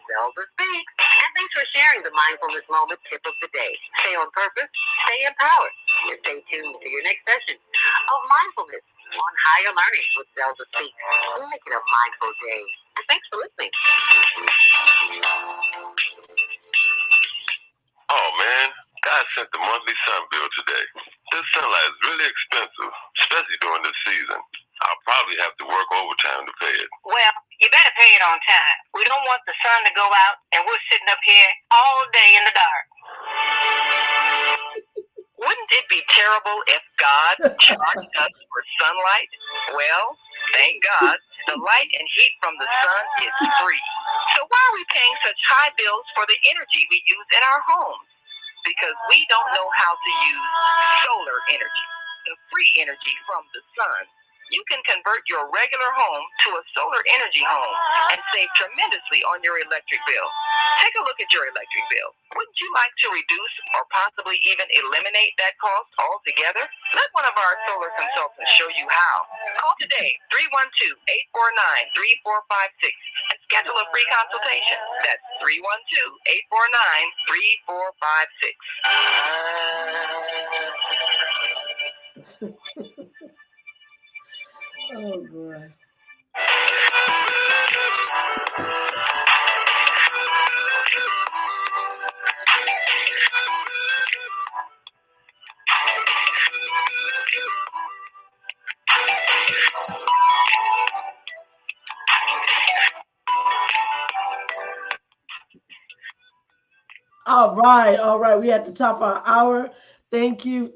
Speaker 1: Zelda Speaks. And thanks for sharing the mindfulness moment tip of the day. Stay on purpose, stay empowered, and stay tuned to your next session of mindfulness on higher learning with Zelda Speaks. Make it a mindful day. And thanks for listening.
Speaker 5: Oh man, God sent the monthly sun bill today. This sunlight is really expensive, especially during this season. I'll probably have to work overtime to pay it.
Speaker 1: Well, you better pay it on time. We don't want the sun to go out and we're sitting up here all day in the dark. Wouldn't it be terrible terrible if God charged us for sunlight? Well, thank God, the light and heat from the sun is free. So why are we paying such high bills for the energy we use in our homes? Because we don't know how to use solar energy, the free energy from the sun. You can convert your regular home to a solar energy home and save tremendously on your electric bill. Take a look at your electric bill. Wouldn't you like to reduce or possibly even eliminate that cost altogether? Let one of our solar consultants show you how. Call today, 312-849-3456, and schedule a free consultation. That's 312-849-3456.
Speaker 2: Oh boy. All right, all right. We at the top of our hour. Thank you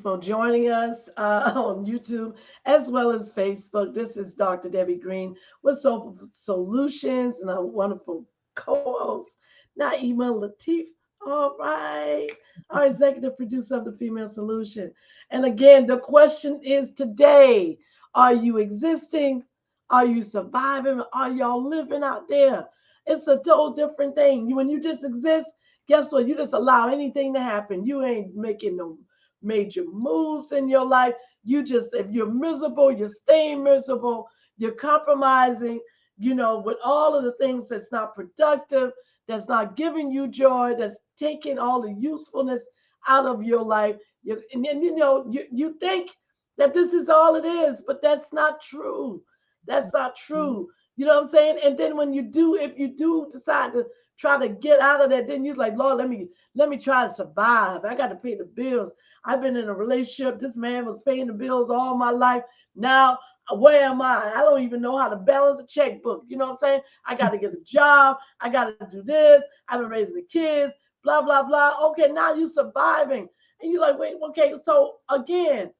Speaker 2: for joining us on YouTube as well as Facebook. This is Dr. Debbie Green with Soulful Solutions and our wonderful co-host Naima Latif. All right, our executive producer of the Female Solution. And again, the question is today: are you existing? Are you surviving? Are y'all living out there? It's a total different thing. When you just exist, guess what? You just allow anything to happen. You ain't making no major moves in your life. You just, if you're miserable, you're staying miserable. You're compromising, with all of the things that's not productive, that's not giving you joy, that's taking all the usefulness out of your life. You think that this is all it is, but that's not true. That's not true. You know what I'm saying? And then if you do decide to try to get out of that, then you're like, Lord, let me try to survive. I got to pay the bills. I've been in a relationship. This man was paying the bills all my life. Now, where am I? I don't even know how to balance a checkbook. You know what I'm saying? I got to get a job. I got to do this. I've been raising the kids, blah, blah, blah. Okay, now you're surviving. And you're like, wait, okay, so again,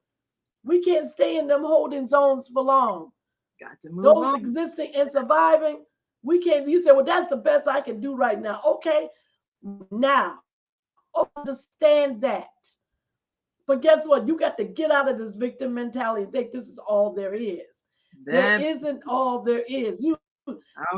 Speaker 2: we can't stay in them holding zones for long.
Speaker 3: Got to move
Speaker 2: Those
Speaker 3: on.
Speaker 2: existing and surviving, we can't. You say, well, that's the best I can do right now. Okay, now understand that. But guess what? You got to get out of this victim mentality and think this is all there is. There isn't all there is.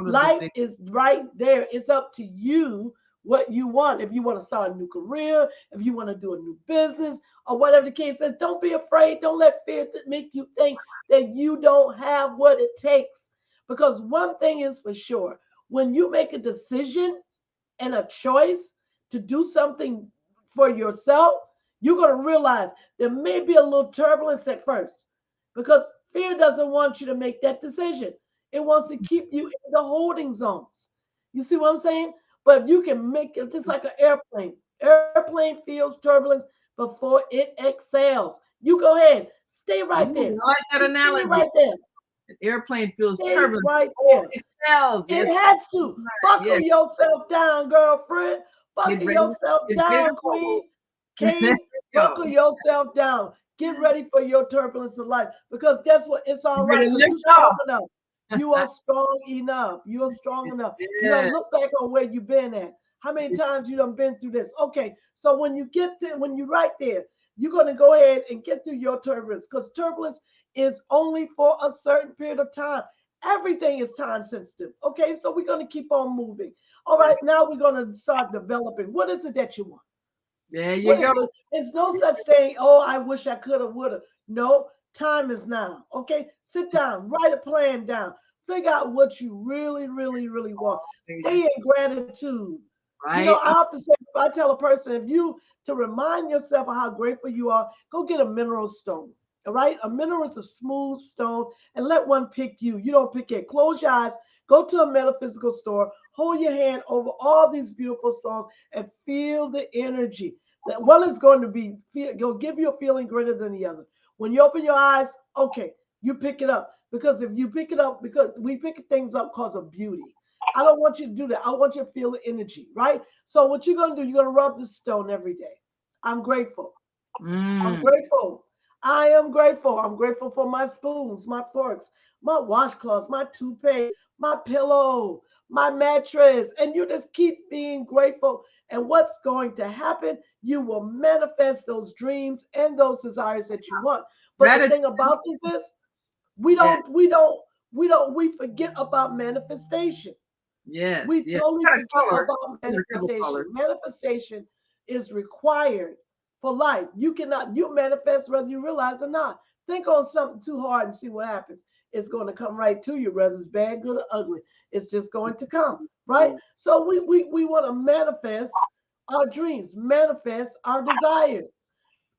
Speaker 2: Life is right there. It's up to you what you want. If you want to start a new career, if you want to do a new business, or whatever the case is, don't be afraid. Don't let fear make you think that you don't have what it takes. Because one thing is for sure, when you make a decision and a choice to do something for yourself, you're going to realize there may be a little turbulence at first, because fear doesn't want you to make that decision. It wants to keep you in the holding zones. You see what I'm saying? But you can make it just like an airplane. Airplane feels turbulence before it exhales. You go ahead. Stay right there.
Speaker 3: I like that analogy.
Speaker 2: Stay right there.
Speaker 3: An airplane feels
Speaker 2: Stay
Speaker 3: turbulent.
Speaker 2: right there.
Speaker 3: It exhales.
Speaker 2: It has to. Buckle yourself down, girlfriend. Buckle yourself down, queen. King, buckle yourself down. Get ready for your turbulence of life. Because guess what? It's all right. You're strong enough. You are strong enough. You are strong enough. You know, look back on where you've been at. How many times you done been through this? Okay, so when you're right there, you're going to go ahead and get through your turbulence, because turbulence is only for a certain period of time. Everything is time sensitive. Okay, so we're going to keep on moving. All right, now we're going to start developing. What is it that you want?
Speaker 3: There you go.
Speaker 2: There's no such thing. Oh, I wish I could have, would have. No, time is now. Okay, sit down, write a plan down, figure out what you really, really, really want. Stay in gratitude. Right. You know, I tell a person, to remind yourself of how grateful you are, go get a mineral stone. All right, a mineral is a smooth stone, and let one pick you. You don't pick it. Close your eyes. Go to a metaphysical store. Hold your hand over all these beautiful stones and feel the energy. That one is going to give you a feeling greater than the other. When you open your eyes, okay, you pick it up. Because if you pick it up, because we pick things up because of beauty. I don't want you to do that. I want you to feel the energy, right? So what you're going to do, you're going to rub this stone every day. I'm grateful. I'm grateful. I am grateful. I'm grateful for my spoons, my forks, my washcloths, my toothpaste, my pillow, my mattress. And you just keep being grateful. And what's going to happen? You will manifest those dreams and those desires that you want. But the
Speaker 3: Gratitude.
Speaker 2: thing about this is we
Speaker 3: Yeah.
Speaker 2: don't, we don't, we don't, we forget about manifestation.
Speaker 3: Yes.
Speaker 2: We
Speaker 3: Yes.
Speaker 2: totally
Speaker 3: Got a
Speaker 2: forget
Speaker 3: color.
Speaker 2: about
Speaker 3: Got a couple
Speaker 2: manifestation.
Speaker 3: colors.
Speaker 2: Manifestation is required for life. You manifest whether you realize or not. Think on something too hard and see what happens. It's going to come right to you, whether it's bad, good, or ugly. It's just going to come, right? So we want to manifest our dreams, manifest our desires.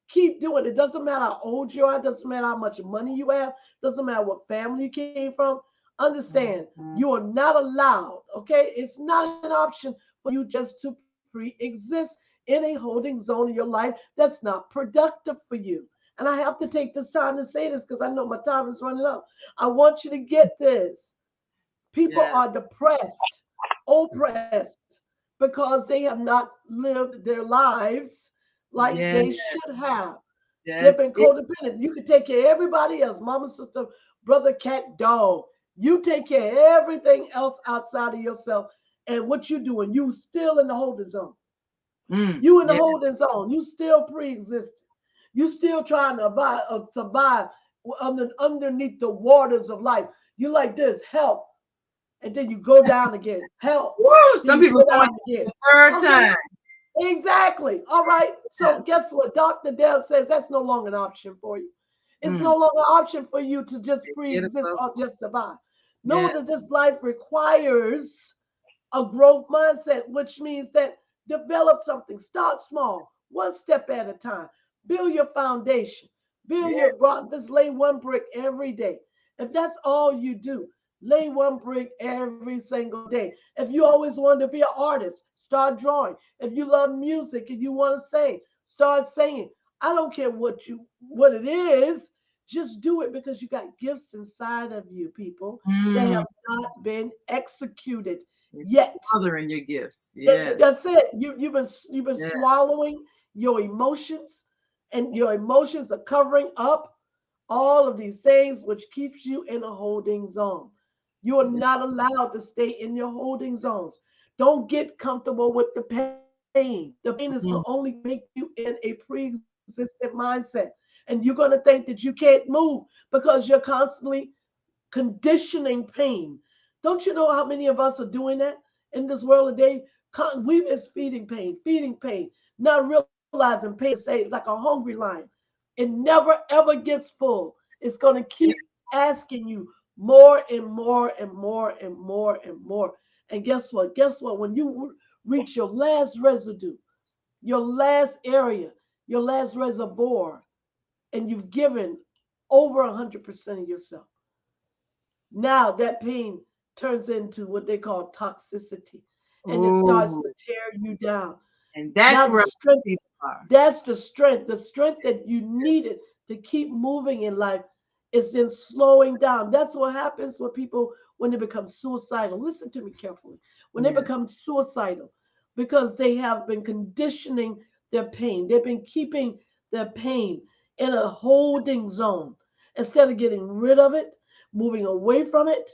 Speaker 2: Keep doing it. Doesn't matter how old you are, doesn't matter how much money you have, doesn't matter what family you came from. Understand, you are not allowed, okay? It's not an option for you just to pre-exist in a holding zone in your life that's not productive for you. And I have to take this time to say this because I know my time is running out. I want you to get this. People
Speaker 3: Yeah.
Speaker 2: are depressed, oppressed, because they have not lived their lives like
Speaker 3: Yeah.
Speaker 2: they should have. They've
Speaker 3: That's
Speaker 2: been
Speaker 3: it.
Speaker 2: codependent. You can take care of everybody else, mama, sister, brother, cat, dog. You take care of everything else outside of yourself. And what you doing? You still in the holding zone. You in the
Speaker 3: Yeah.
Speaker 2: holding zone. You still pre-existing. You still trying to survive underneath the waters of life. You like this, help. And then you go down again, help.
Speaker 3: Woo!
Speaker 2: Then
Speaker 3: Some
Speaker 2: you
Speaker 3: people
Speaker 2: go
Speaker 3: going
Speaker 2: down again.
Speaker 3: the third
Speaker 2: Okay,
Speaker 3: time.
Speaker 2: exactly. All right. So guess what? Dr. Deb says that's no longer an option for you. It's no longer an option for you to just
Speaker 3: Get
Speaker 2: pre-exist
Speaker 3: above.
Speaker 2: or just survive.
Speaker 3: Yeah.
Speaker 2: Know that this life requires a growth mindset, which means that develop something. Start small, one step at a time. Build your foundation. Build
Speaker 3: Yeah.
Speaker 2: your just lay one brick every day. If that's all you do, lay one brick every single day. If you always wanted to be an artist, start drawing. If you love music and you want to sing, start singing. I don't care what it is. Just do it because you got gifts inside of you, people, that have not been executed
Speaker 3: You're
Speaker 2: yet.
Speaker 3: smothering your gifts. Yes.
Speaker 2: That's it. You've been
Speaker 3: Yeah.
Speaker 2: swallowing your emotions, and your emotions are covering up all of these things, which keeps you in a holding zone. You are not allowed to stay in your holding zones. Don't get comfortable with the pain. The pain is going to
Speaker 3: Mhm.
Speaker 2: only make you in a pre-existent mindset, and you're going to think that you can't move because you're constantly conditioning pain. Don't you know how many of us are doing that in this world today? We is feeding pain, not realizing pain is it's like a hungry lion. It never ever gets full. It's going to keep asking you more and more and more and more and more. And guess what? Guess what? When you reach your last residue, your last area, your last reservoir, and you've given over 100% of yourself, now that pain turns into what they call toxicity, and it starts
Speaker 3: Oh,
Speaker 2: to tear you down.
Speaker 3: and
Speaker 2: Now
Speaker 3: that's
Speaker 2: the
Speaker 3: where
Speaker 2: strength,
Speaker 3: people are.
Speaker 2: that's the strength that you needed to keep moving in life is then slowing down. That's what happens with people when they become suicidal. Listen to me carefully. When they
Speaker 3: Yeah.
Speaker 2: become suicidal, because they have been conditioning their pain, they've been keeping their pain in a holding zone. Instead of getting rid of it, moving away from it,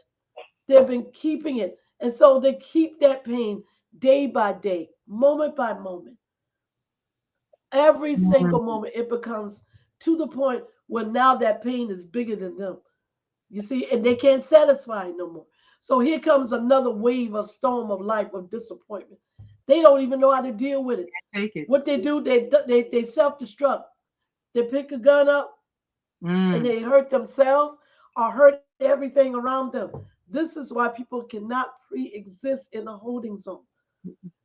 Speaker 2: they've been keeping it. And so they keep that pain day by day, moment by moment. Every single
Speaker 3: Mhm.
Speaker 2: moment, it becomes to the point where now that pain is bigger than them. You see, and they can't satisfy it no more. So here comes another wave, a storm of life of disappointment. They don't even know how to deal with it.
Speaker 3: Take it.
Speaker 2: What they do, they self-destruct. They pick a gun up and
Speaker 3: Mm.
Speaker 2: they hurt themselves or hurt everything around them. This is why people cannot pre-exist in a holding zone.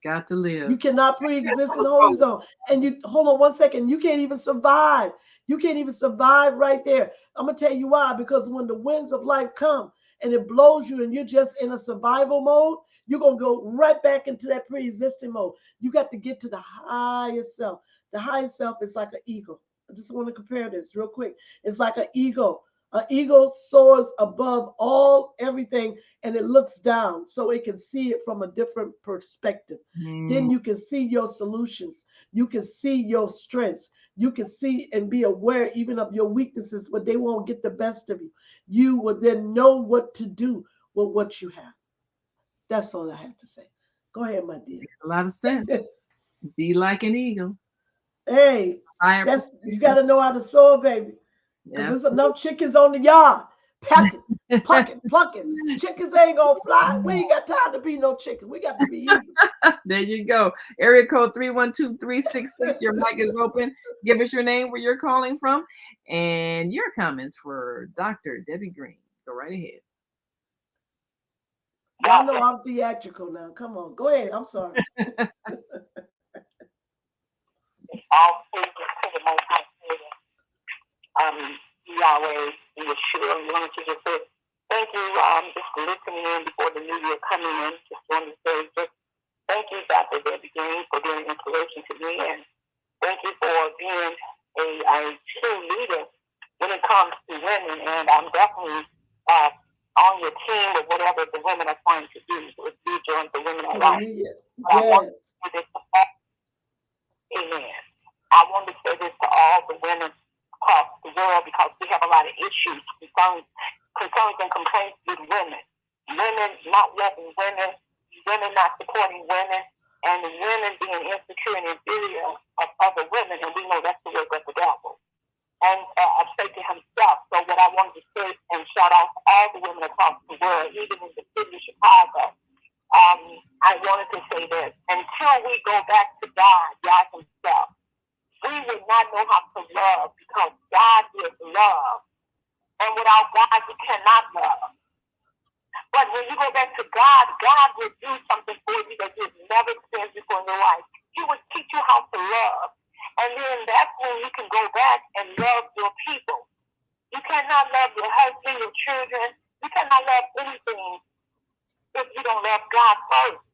Speaker 3: Got to live.
Speaker 2: You cannot pre-exist in the holding zone. And you hold on one second, you can't even survive. You can't even survive right there. I'm gonna tell you why. Because when the winds of life come and it blows you and you're just in a survival mode, you're gonna go right back into that pre-existing mode. You got to get to the higher self. The higher self is like an eagle. I just want to compare this real quick. It's like an eagle. An eagle soars above all everything and it looks down so it can see it from a different perspective. Then
Speaker 3: Mm.
Speaker 2: you can see your solutions. You can see your strengths. You can see and be aware even of your weaknesses, but they won't get the best of you. You will then know what to do with what you have. That's all I have to say. Go ahead, my dear.
Speaker 3: Makes a lot of sense. Be like an eagle.
Speaker 2: Hey, that's you got to know how to soar, baby. Because there's enough chickens on the yard. Pecking, plucking. Chickens ain't gonna fly. We ain't got time to be no chicken. We got to be eagles.
Speaker 3: There you go. Area code 312-366. Your mic is open. Give us your name, where you're calling from, and your comments for Dr. Debbie Green. Go right ahead.
Speaker 2: Y'all know I'm theatrical now. Come on, go ahead. I'm sorry.
Speaker 6: All praises to the Most High Creator, Yahweh, and Yeshua. I wanted to just say thank you, just listening in before the new year coming in. Just wanted to say just thank you, Dr. Debbie Green, for being an inspiration to me, and thank you for being a true leader when it comes to women. And I'm definitely on your team or whatever the women are trying to do. If you join the women are right.
Speaker 2: Yes.
Speaker 6: Amen. I want to say this to all the women across the world, because we have a lot of issues, concerns and complaints with women. Women not loving women, women not supporting women, and women being insecure and inferior of other women, and we know that's the work of the devil. And of Satan himself. So what I wanted to say and shout out to all the women across the world, even in the city of Chicago, I wanted to say this: until we go back to God himself, we will not know how to love, because God is love. And without God, we cannot love. But when you go back to God, God will do something for you that you've never experienced before in your life. He will teach you how to love. And then that's when you can go back and love your people. You cannot love your husband, your children. You cannot love anything if you don't love God first.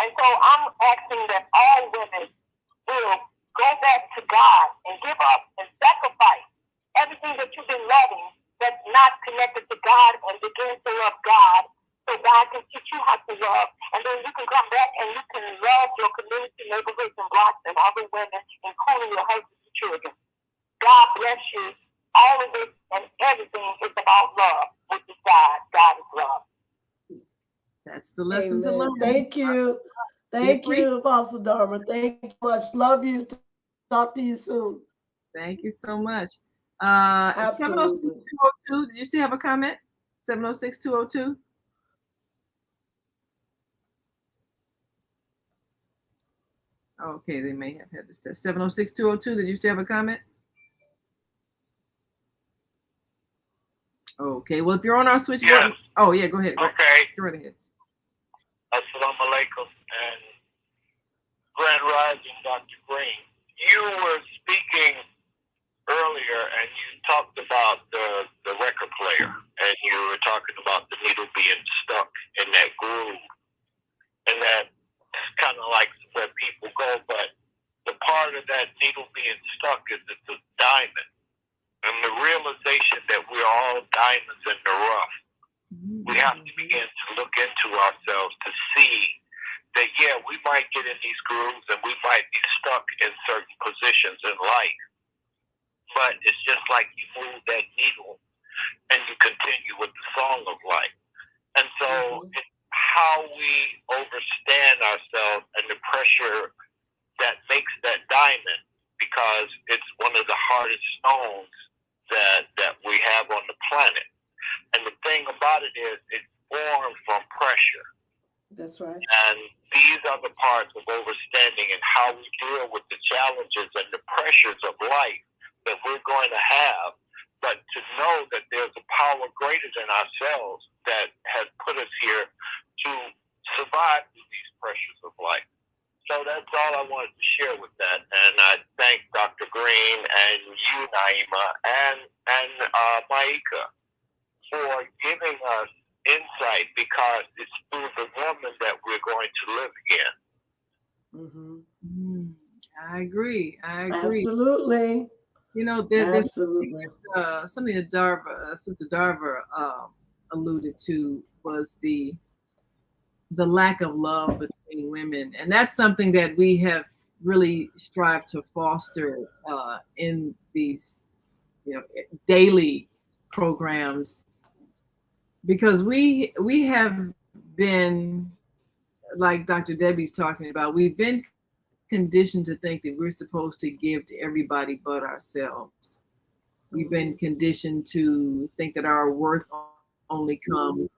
Speaker 6: And so I'm asking that all women will go back to God and give up and sacrifice everything that you've been loving that's not connected to God, and begin to love God, so God can teach you how to love. And then you can come back and you can love your community, neighborhoods, and blocks, and other women, including your husband and children. God bless you. All of this and everything is about love, which is God. God is love.
Speaker 3: That's the lesson to learn.
Speaker 2: Thank you. Thank you, Apostle Dharma. Thank you much. Love you. Talk to you soon.
Speaker 3: Thank you so much.
Speaker 2: Absolutely.
Speaker 3: 706-202. Did you still have a comment? 706-202. Okay, they may have had this test. 706-202. Did you still have a comment? Okay. Well, if you're on our switchboard.
Speaker 5: Yes.
Speaker 3: Oh, yeah. Go ahead.
Speaker 5: Okay.
Speaker 3: Go right ahead.
Speaker 5: Assalamu alaikum and Grand Rising, Dr. Green. You were speaking earlier and you talked about the record player, and you were talking about the needle being stuck in that groove, and that's kind of like where people go, but the part of that needle being stuck is it's a diamond, and the realization that we're all diamonds in the rough. We have to begin to look into ourselves to see that, yeah, we might get in these grooves and we might be stuck in certain positions in life. But it's just like you move that needle and you continue with the song of life. And so it's how we overstand ourselves and the pressure that makes that diamond, because it's one of the hardest stones that we have on the planet. And the thing about it is it's formed from pressure.
Speaker 2: That's right.
Speaker 5: And these are the parts of overstanding and how we deal with the challenges and the pressures of life that we're going to have, but to know that there's a power greater than ourselves that has put us here to survive through these pressures of life. So that's all I wanted to share with that. And I thank Dr. Green and you, Naima, and Maika for giving us insight, because it's through the woman that we're going to live again.
Speaker 3: I agree.
Speaker 2: Absolutely.
Speaker 3: You know, there's
Speaker 2: Absolutely.
Speaker 3: something that Sister Darva alluded to was the lack of love between women, and that's something that we have really strive to foster in these, daily programs, because we have been, like Dr. Debbie's talking about, we've been conditioned to think that we're supposed to give to everybody but ourselves. We've been conditioned to think that our worth only comes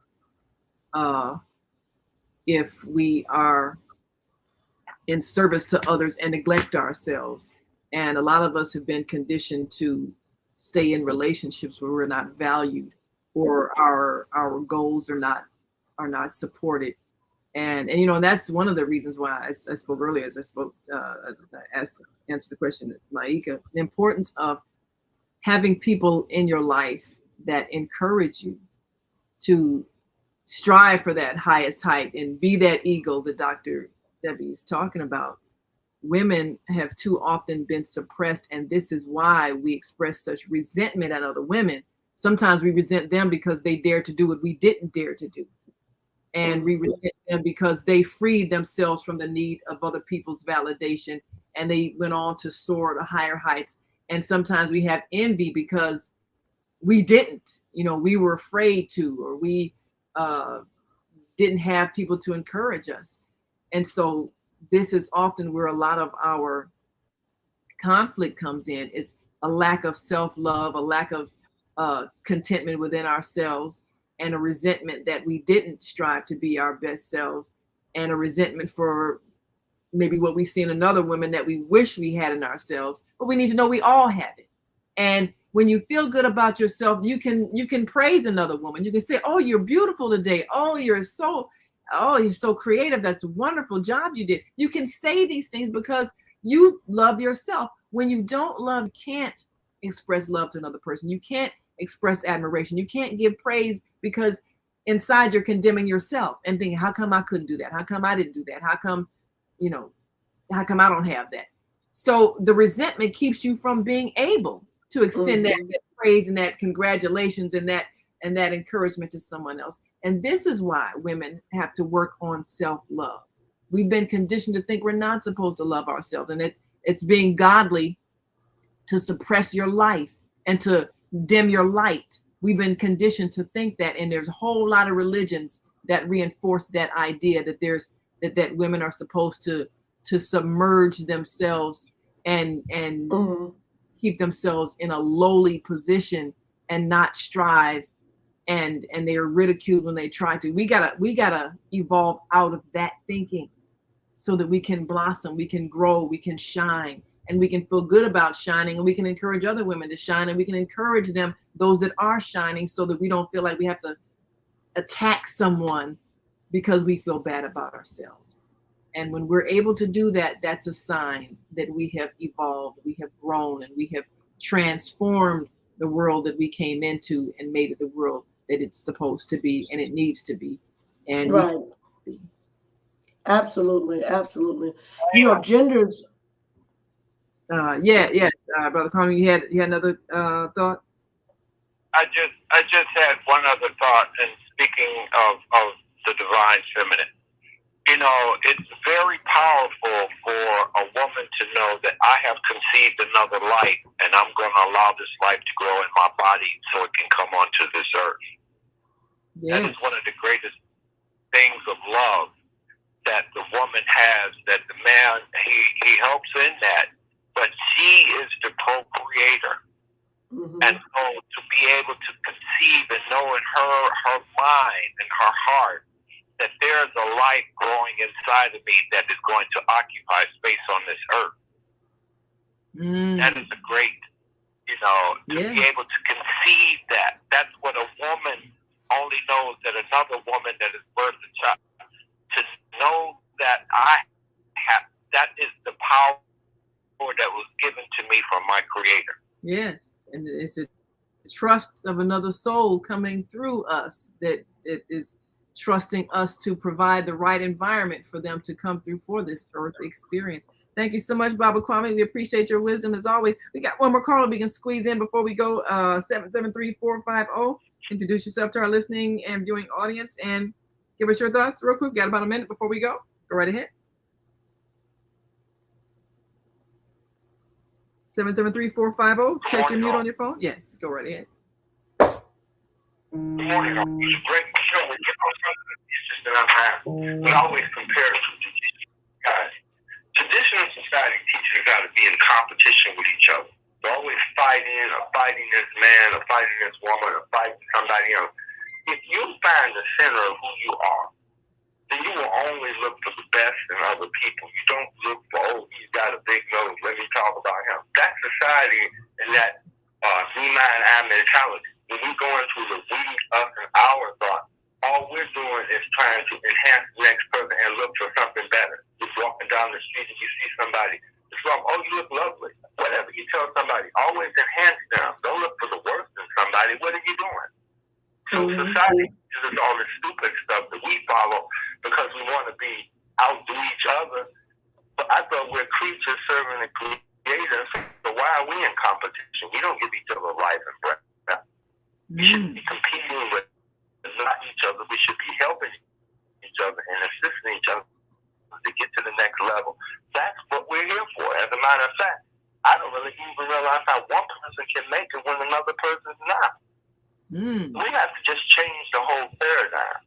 Speaker 3: if we are in service to others and neglect ourselves. And a lot of us have been conditioned to stay in relationships where we're not valued, or our goals are not supported. And that's one of the reasons why I spoke earlier, as I spoke, answered the question, Maika, the importance of having people in your life that encourage you to strive for that highest height and be that eagle that Dr. Debbie is talking about. Women have too often been suppressed, and this is why we express such resentment at other women. Sometimes we resent them because they dared to do what we didn't dare to do. And we resent them because they freed themselves from the need of other people's validation, and they went on to soar to higher heights. And sometimes we have envy because we didn't, we were afraid to, or we didn't have people to encourage us. And so this is often where a lot of our conflict comes in, is a lack of self-love, a lack of contentment within ourselves, and a resentment that we didn't strive to be our best selves, and a resentment for maybe what we see in another woman that we wish we had in ourselves. But we need to know we all have it. And when you feel good about yourself, you can praise another woman. You can say, "Oh, you're beautiful today. Oh, you're so creative. That's a wonderful job you did." You can say these things because you love yourself. When you don't love, you can't express love to another person. You can't express admiration. You can't give praise because inside you're condemning yourself and thinking, how come I couldn't do that? How come I didn't do that? How come I don't have that? So the resentment keeps you from being able to extend that praise and that congratulations and that encouragement to someone else. And this is why women have to work on self-love. We've been conditioned to think we're not supposed to love ourselves, and it's being godly to suppress your life and to dim your light. We've been conditioned to think that, and there's a whole lot of religions that reinforce that idea that women are supposed to submerge themselves and keep themselves in a lowly position and not strive, and they are ridiculed when they try to. We gotta evolve out of that thinking so that we can blossom, we can grow, we can shine, and we can feel good about shining, and we can encourage other women to shine, and we can encourage them, those that are shining, so that we don't feel like we have to attack someone because we feel bad about ourselves. And when we're able to do that, that's a sign that we have evolved, we have grown, and we have transformed the world that we came into and made it the world that it's supposed to be and it needs to be. And
Speaker 2: right. Absolutely. Genders.
Speaker 3: Brother Carmen, you had another thought?
Speaker 5: I just had one other thought, and speaking of the divine feminine. It's very powerful for a woman to know that I have conceived another life, and I'm going to allow this life to grow in my body so it can come onto this earth. Yes. That is one of the greatest things of love that the woman has, that the man, he helps in that, but she is the co-creator. And so to be able to conceive and know in her mind and her heart that there's a life growing inside of me that is going to occupy space on this earth. That is a great, to be able to conceive that. That's what a woman only knows, that another woman that has birthed a child, to know that that is the power that was given to me from my Creator.
Speaker 3: Yes, and it's a trust of another soul coming through us that is trusting us to provide the right environment for them to come through for this earth experience. Thank you so much, Baba Kwame. We appreciate your wisdom as always. We got one more caller we can squeeze in before we go. 773-450. Introduce yourself to our listening and viewing audience and give us your thoughts real quick. Got about a minute before we go. Go right ahead. 773-450. Check your mute on your phone. Yes, go right ahead.
Speaker 5: Good morning. It's a great show. We get on some of the issues that I've had. We always compare it to traditional society. Traditional society teaches us how to be in competition with each other. They're always fighting, or fighting this man, or fighting this woman, or fighting somebody else. If you find the center of who you are, then you will only look for the best in other people. You don't look for, oh, he's got a big nose, let me talk about him. That society and that me, mine, I mentality. When we go into the we, us, and our thought, all we're doing is trying to enhance the next person and look for something better. You're walking down the street and you see somebody, it's wrong, oh, you look lovely. Whatever you tell somebody, always enhance them. Don't look for the worst in somebody. What are you doing? So society uses all this stupid stuff that we follow because we want to outdo each other. But I thought we're creatures serving the creator, so why are we in competition? We don't give each other life and breath. We should be competing with not each other. We should be helping each other and assisting each other to get to the next level. That's what we're here for. As a matter of fact, I don't really even realize how one person can make it when another person's not. We have to just change the whole paradigm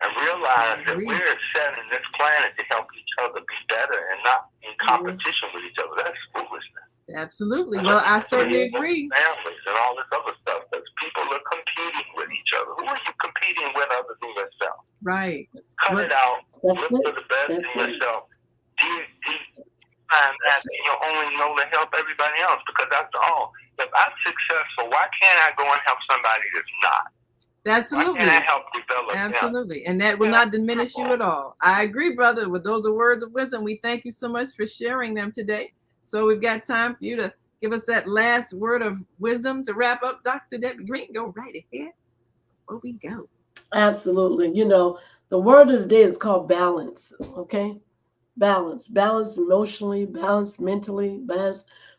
Speaker 5: and realize that we're setting this planet to help each other be better and not in competition with each other. That's foolishness.
Speaker 3: Absolutely. Well, I certainly agree.
Speaker 5: Families and all this other stuff. Because people are competing with each other. Who are you competing with other than yourself?
Speaker 3: Right.
Speaker 5: Cut it out. Look for the best in yourself. Do you find that you only know to help everybody else? Because after all, if I'm successful, why can't I go and help somebody that's not?
Speaker 3: Absolutely.
Speaker 5: Why can't I help develop
Speaker 3: Absolutely. And that will not diminish you at all. I agree, brother. With those are words of wisdom. We thank you so much for sharing them today. So we've got time for you to give us that last word of wisdom to wrap up. Dr. Debbie Green, go right ahead. Before we go.
Speaker 2: Absolutely. You know, the word of the day is called balance. Okay. Balance emotionally, balance mentally,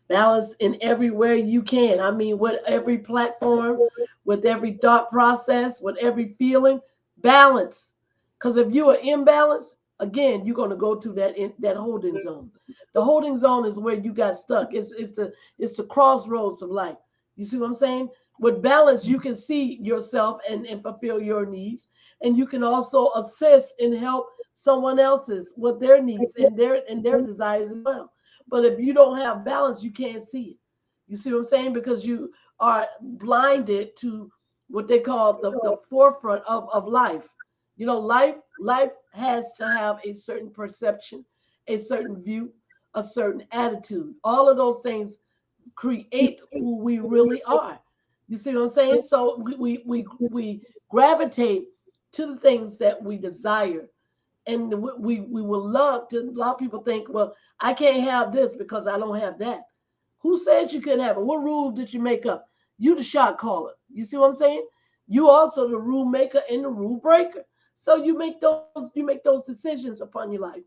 Speaker 2: balance in everywhere you can. I mean, with every platform, with every thought process, with every feeling, balance. Because if you are imbalanced, again, you're going to go to that holding zone. The holding zone is where you got stuck. It's the crossroads of life. You see what I'm saying? With balance, you can see yourself and fulfill your needs, and you can also assist and help someone else's with their needs and their desires as well. But if you don't have balance, you can't see it. You see what I'm saying? Because you are blinded to what they call the forefront of life. You know, life has to have a certain perception, a certain view, a certain attitude. All of those things create who we really are. You see what I'm saying? So we gravitate to the things that we desire. And we will love to. A lot of people think, well, I can't have this because I don't have that. Who said you couldn't have it? What rule did you make up? You the shot caller. You see what I'm saying? You also the rule maker and the rule breaker. So you make those decisions upon your life.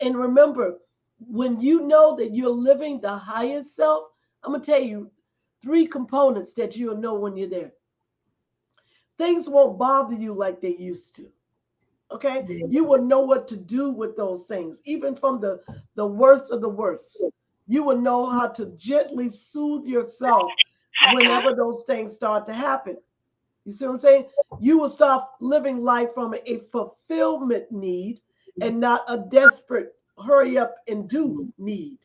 Speaker 2: And remember, when you know that you're living the highest self, I'm gonna tell you 3 components that you'll know when you're there. Things won't bother you like they used to. Okay, you will know what to do with those things, even from the worst of the worst. You will know how to gently soothe yourself whenever those things start to happen. You see what I'm saying? You will stop living life from a fulfillment need and not a desperate hurry up and do need.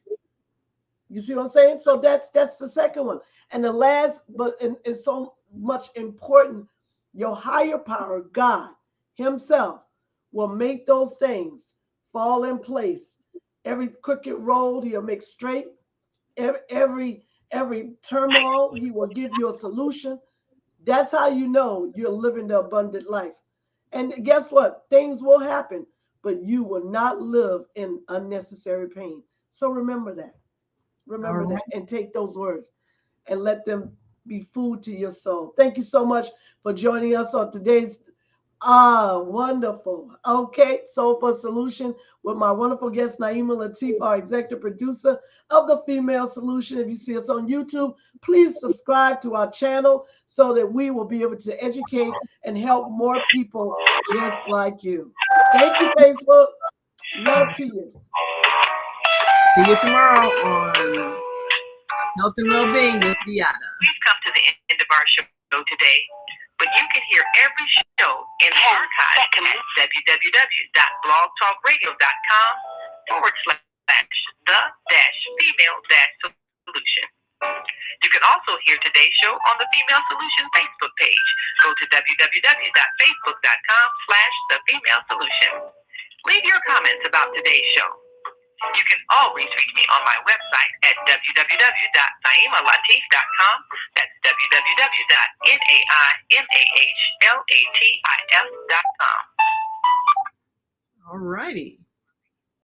Speaker 2: You see what I'm saying? So that's the second one. And the last, but it's so much important, your higher power, God Himself, will make those things fall in place. Every crooked road He'll make straight. Every turmoil He will give you a solution. That's how you know you're living the abundant life. And guess what? Things will happen, but you will not live in unnecessary pain. So remember that. Remember that and take those words and let them be food to your soul. Thank you so much for joining us on today's wonderful. Okay, Soulful Solution with my wonderful guest, Naima Latif, our executive producer of The Female Solution. If you see us on YouTube, please subscribe to our channel so that we will be able to educate and help more people just like you. Thank you, Facebook. Love to you.
Speaker 3: See you tomorrow on Health and Well-Being with Viana.
Speaker 1: We've come to the end of our show today, but you can hear every show in the archive at www.blogtalkradio.com/the-female-solution. You can also hear today's show on the Female Solution Facebook page. Go to www.facebook.com/the-female-solution. Leave your comments about today's show. You can always reach me on my website at www.naimalatif.com. That's www.naimalatif.com.
Speaker 3: All righty.